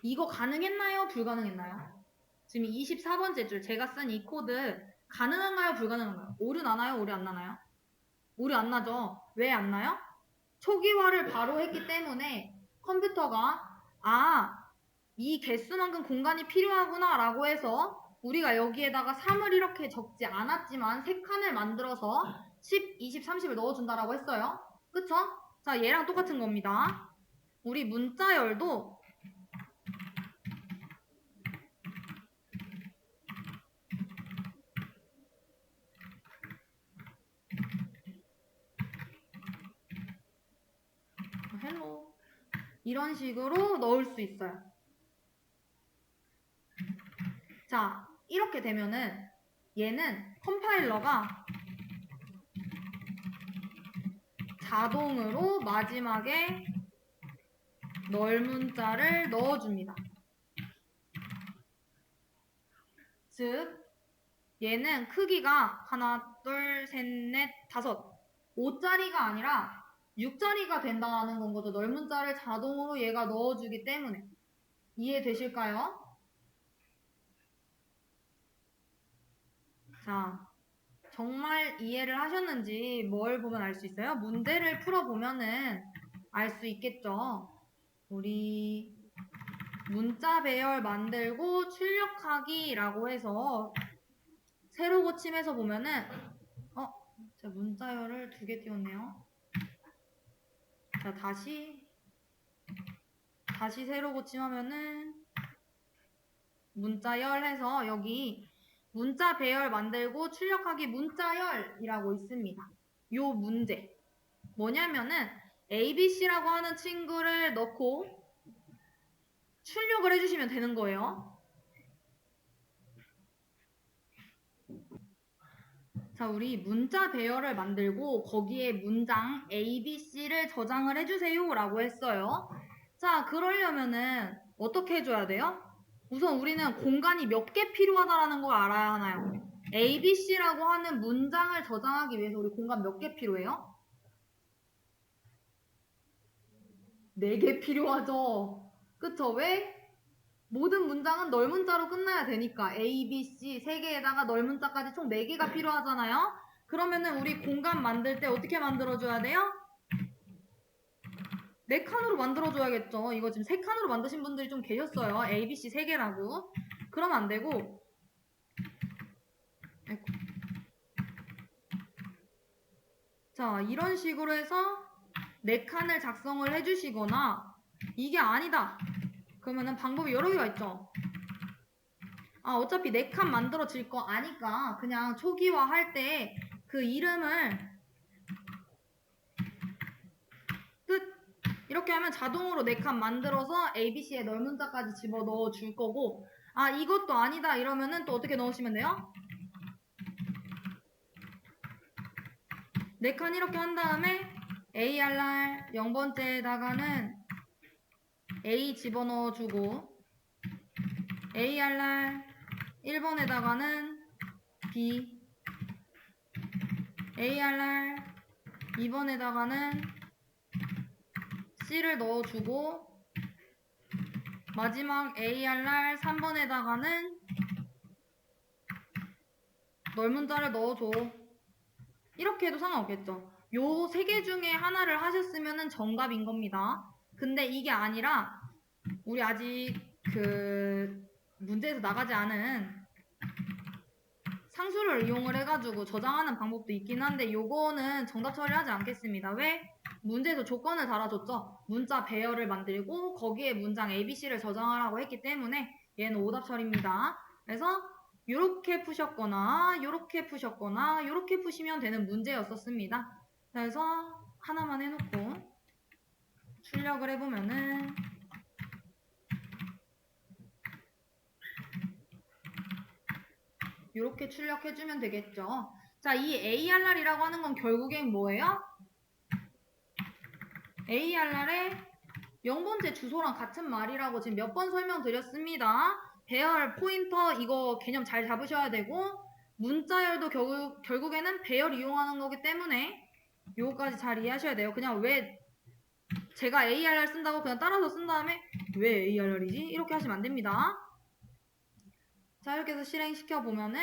이거 가능했나요? 불가능했나요? 지금 24번째 줄 제가 쓴 이 코드 가능한가요? 불가능한가요? 오류 나나요? 오류 안 나나요? 오류 안 나죠? 왜 안 나요? 초기화를 바로 했기 때문에 컴퓨터가 이 개수만큼 공간이 필요하구나 라고 해서 우리가 여기에다가 3을 이렇게 적지 않았지만 3칸을 만들어서 10, 20, 30을 넣어준다라고 했어요. 그쵸? 자, 얘랑 똑같은 겁니다. 우리 문자열도 헬로 이런 식으로 넣을 수 있어요. 자, 이렇게 되면은 얘는 컴파일러가 자동으로 마지막에 널문자를 넣어줍니다. 즉 얘는 크기가 하나, 둘, 셋, 넷, 다섯 5짜리가 아니라 6짜리가 된다는 건 거죠. 널문자를 자동으로 얘가 넣어주기 때문에. 이해되실까요? 자, 정말 이해를 하셨는지 뭘 보면 알 수 있어요? 문제를 풀어보면은 알 수 있겠죠. 우리 문자 배열 만들고 출력하기라고 해서 세로 고침해서 보면은 제가 문자열을 2개 띄웠네요. 자, 다시 세로 고침하면은 문자열 해서 여기 문자 배열 만들고 출력하기 문자열이라고 있습니다. 요 문제 뭐냐면은 ABC라고 하는 친구를 넣고 출력을 해주시면 되는 거예요. 자, 우리 문자 배열을 만들고 거기에 문장 ABC를 저장을 해주세요 라고 했어요. 자, 그러려면은 어떻게 해줘야 돼요? 우선 우리는 공간이 몇 개 필요하다라는 걸 알아야 하나요? ABC라고 하는 문장을 저장하기 위해서 우리 공간 몇 개 필요해요? 4개 필요하죠. 그쵸? 왜? 모든 문장은 널문자로 끝나야 되니까 A, B, C 3개에다가 널문자까지 총 4개가 필요하잖아요. 그러면은 우리 공간 만들 때 어떻게 만들어줘야 돼요? 4칸으로 만들어줘야겠죠. 이거 지금 3칸으로 만드신 분들이 좀 계셨어요. A, B, C 3개라고. 그러면 안 되고 자, 이런 식으로 해서 4칸을 작성을 해주시거나 이게 아니다. 그러면은 방법이 여러 개가 있죠. 어차피 4칸 만들어질 거 아니까 그냥 초기화 할 때 그 이름을 끝 이렇게 하면 자동으로 4칸 만들어서 ABC에 널문자까지 집어넣어 줄 거고 이것도 아니다 이러면은 또 어떻게 넣으시면 돼요? 4칸 이렇게 한 다음에 ARR 0번째에다가는 A 집어넣어 주고 ARR 1번에다가는 B ARR 2번에다가는 C를 넣어주고 마지막 ARR 3번에다가는 널문자를 넣어줘. 이렇게 해도 상관없겠죠. 요 3개 중에 하나를 하셨으면 정답인 겁니다. 근데 이게 아니라 우리 아직 문제에서 나가지 않은 상수를 이용을 해가지고 저장하는 방법도 있긴 한데 요거는 정답 처리하지 않겠습니다. 왜? 문제에서 조건을 달아줬죠. 문자 배열을 만들고 거기에 문장 ABC를 저장하라고 했기 때문에 얘는 오답 처리입니다. 그래서 요렇게 푸셨거나 요렇게 푸셨거나 요렇게 푸시면 되는 문제였었습니다. 그래서 하나만 해놓고 출력을 해보면은 이렇게 출력해주면 되겠죠. 자, 이 ARR이라고 하는 건 결국엔 뭐예요? ARR의 0번째 주소랑 같은 말이라고 지금 몇 번 설명드렸습니다. 배열, 포인터 이거 개념 잘 잡으셔야 되고 문자열도 결국에는 배열 이용하는 거기 때문에 요거까지 잘 이해하셔야 돼요. 그냥 왜 제가 ARR 쓴다고 그냥 따라서 쓴 다음에 왜 ARR이지? 이렇게 하시면 안 됩니다. 자, 이렇게 해서 실행시켜 보면은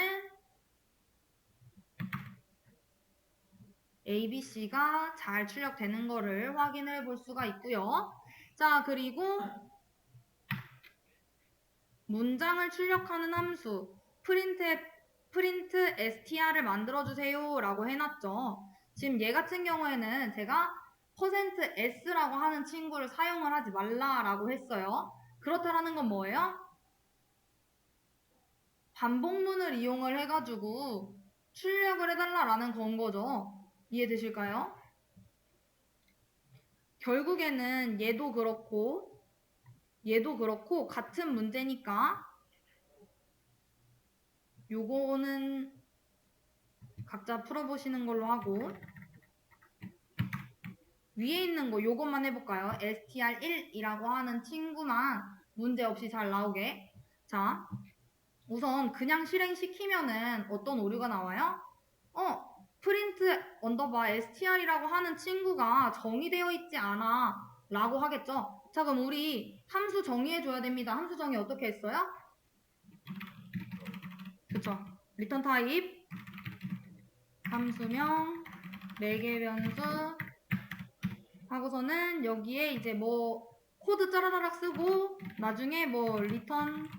ABC가 잘 출력되는 거를 확인해 볼 수가 있고요. 자, 그리고 문장을 출력하는 함수 print str을 만들어주세요 라고 해놨죠. 지금 얘 같은 경우에는 제가 %s라고 하는 친구를 사용을 하지 말라라고 했어요. 그렇다라는 건 뭐예요? 반복문을 이용을 해가지고 출력을 해달라라는 건 거죠. 이해되실까요? 결국에는 얘도 그렇고 같은 문제니까 요거는 각자 풀어보시는 걸로 하고 위에 있는 거 요것만 해볼까요? str1이라고 하는 친구만 문제없이 잘 나오게. 자, 우선 그냥 실행시키면은 어떤 오류가 나와요? print str이라고 하는 친구가 정의되어 있지 않아 라고 하겠죠. 자, 그럼 우리 함수 정의해줘야 됩니다. 함수 정의 어떻게 했어요? 그쵸. return type 함수명 4개 변수 하고서는 여기에 이제 뭐 코드 짜라라락 쓰고 나중에 뭐 return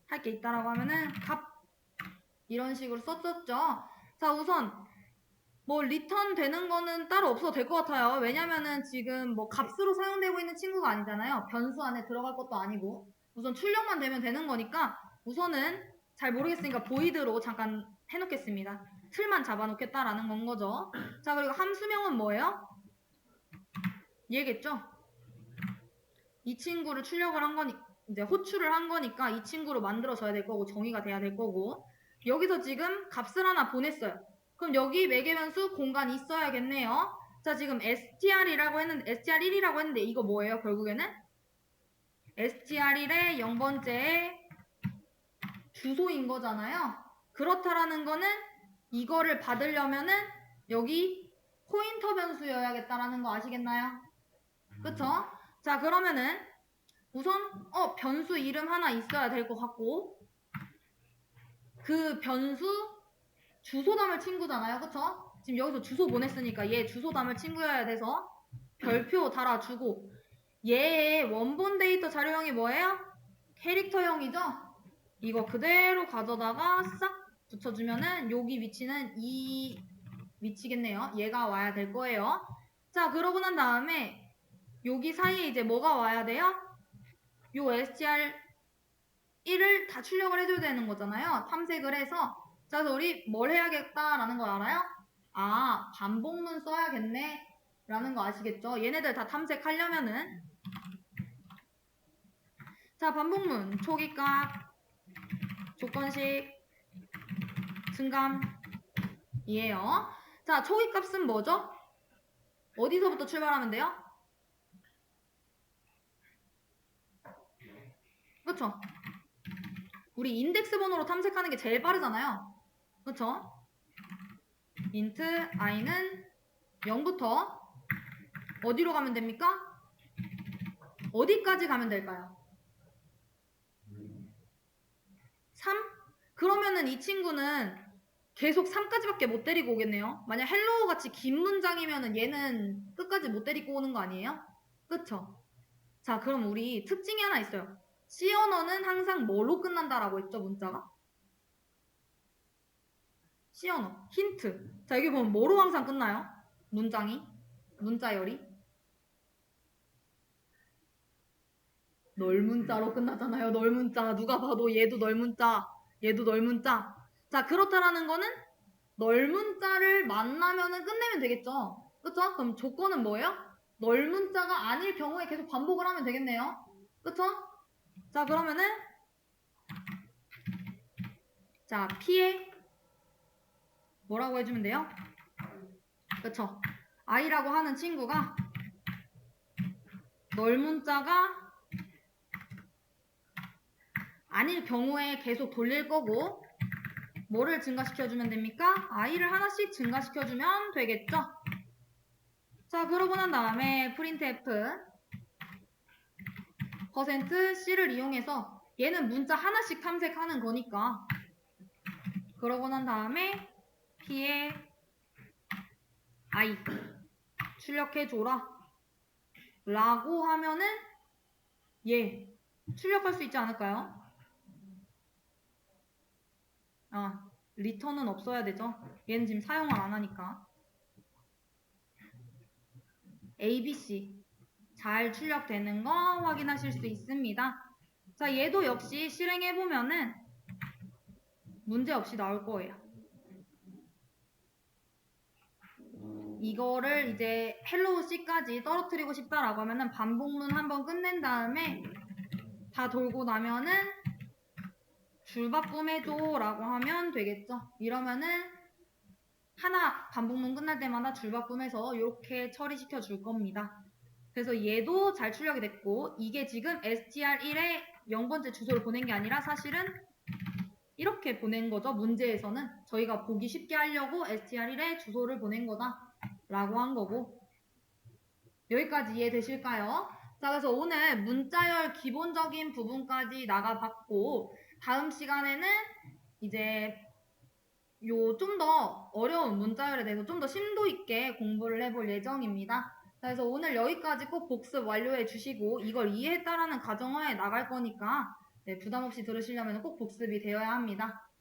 할 게 있다라고 하면은 값 이런 식으로 썼었죠. 자, 우선 뭐 리턴 되는 거는 따로 없어도 될 것 같아요. 왜냐면은 지금 뭐 값으로 사용되고 있는 친구가 아니잖아요. 변수 안에 들어갈 것도 아니고 우선 출력만 되면 되는 거니까 우선은 잘 모르겠으니까 보이드로 잠깐 해놓겠습니다. 틀만 잡아놓겠다라는 건 거죠. 자, 그리고 함수명은 뭐예요? 얘겠죠? 이 친구를 출력을 한 거니 이제 호출을 한 거니까 이 친구로 만들어져야 될 거고 정의가 돼야 될 거고 여기서 지금 값을 하나 보냈어요. 그럼 여기 매개변수 공간이 있어야겠네요. 자, 지금 str이라고 했는데 str1이라고 했는데 이거 뭐예요? 결국에는 str1의 0번째의 주소인 거잖아요. 그렇다라는 거는 이거를 받으려면은 여기 포인터 변수여야겠다라는 거 아시겠나요? 그쵸? 자, 그러면은 우선 변수 이름 하나 있어야 될 것 같고 그 변수 주소 담을 친구잖아요. 그쵸? 지금 여기서 주소 보냈으니까 얘 주소 담을 친구여야 돼서 별표 달아주고 얘의 원본 데이터 자료형이 뭐예요? 캐릭터형이죠? 이거 그대로 가져다가 싹 붙여주면은 여기 위치는 이 위치겠네요. 얘가 와야 될 거예요. 자, 그러고 난 다음에 여기 사이에 이제 뭐가 와야 돼요? 요 str 1을 다 출력을 해줘야 되는 거잖아요. 탐색을 해서. 자, 그래서 우리 뭘 해야겠다라는 거 알아요? 아, 반복문 써야겠네 라는 거 아시겠죠? 얘네들 다 탐색하려면은 자, 반복문 초기값 조건식 증감이에요. 자, 초기값은 뭐죠? 어디서부터 출발하면 돼요? 그쵸? 우리 인덱스 번호로 탐색하는 게 제일 빠르잖아요. 그쵸? int i는 0부터 어디로 가면 됩니까? 어디까지 가면 될까요? 3? 그러면은 이 친구는 계속 3까지밖에 못 데리고 오겠네요. 만약 헬로우 같이 긴 문장이면은 얘는 끝까지 못 데리고 오는 거 아니에요? 그쵸? 자, 그럼 우리 특징이 하나 있어요. C 언어는 항상 뭐로 끝난다라고 했죠, 문자가? C 언어, 힌트. 자, 여기 보면 뭐로 항상 끝나요? 문장이? 문자열이? 널문자로 끝나잖아요. 널문자. 누가 봐도 얘도 널문자, 얘도 널문자. 자, 그렇다라는 거는 널문자를 만나면은 끝내면 되겠죠. 그쵸? 그럼 조건은 뭐예요? 널문자가 아닐 경우에 계속 반복을 하면 되겠네요. 그쵸? 자, 그러면은 자, P에 뭐라고 해주면 돼요? 그쵸? I라고 하는 친구가 널문자가 아닐 경우에 계속 돌릴 거고 뭐를 증가시켜주면 됩니까? i를 하나씩 증가시켜주면 되겠죠? 자, 그러고 난 다음에 printf %c를 이용해서 얘는 문자 하나씩 탐색하는 거니까 그러고 난 다음에 p에 I 출력해줘라 라고 하면은 얘 출력할 수 있지 않을까요? 리턴은 없어야 되죠. 얘는 지금 사용을 안 하니까. ABC 잘 출력되는 거 확인하실 수 있습니다. 자, 얘도 역시 실행해보면은 문제 없이 나올 거예요. 이거를 이제 헬로우 C까지 떨어뜨리고 싶다라고 하면은 반복문 한번 끝낸 다음에 다 돌고 나면은 줄바꿈해줘 라고 하면 되겠죠. 이러면은 하나 반복문 끝날 때마다 줄바꿈해서 이렇게 처리시켜 줄 겁니다. 그래서 얘도 잘 출력이 됐고 이게 지금 str1에 0번째 주소를 보낸 게 아니라 사실은 이렇게 보낸 거죠. 문제에서는 저희가 보기 쉽게 하려고 str1에 주소를 보낸 거다 라고 한 거고 여기까지 이해되실까요? 자, 그래서 오늘 문자열 기본적인 부분까지 나가봤고 다음 시간에는 이제 요 좀 더 어려운 문자열에 대해서 좀 더 심도 있게 공부를 해볼 예정입니다. 그래서 오늘 여기까지 꼭 복습 완료해 주시고 이걸 이해했다라는 가정하에 나갈 거니까 부담 없이 들으시려면 꼭 복습이 되어야 합니다.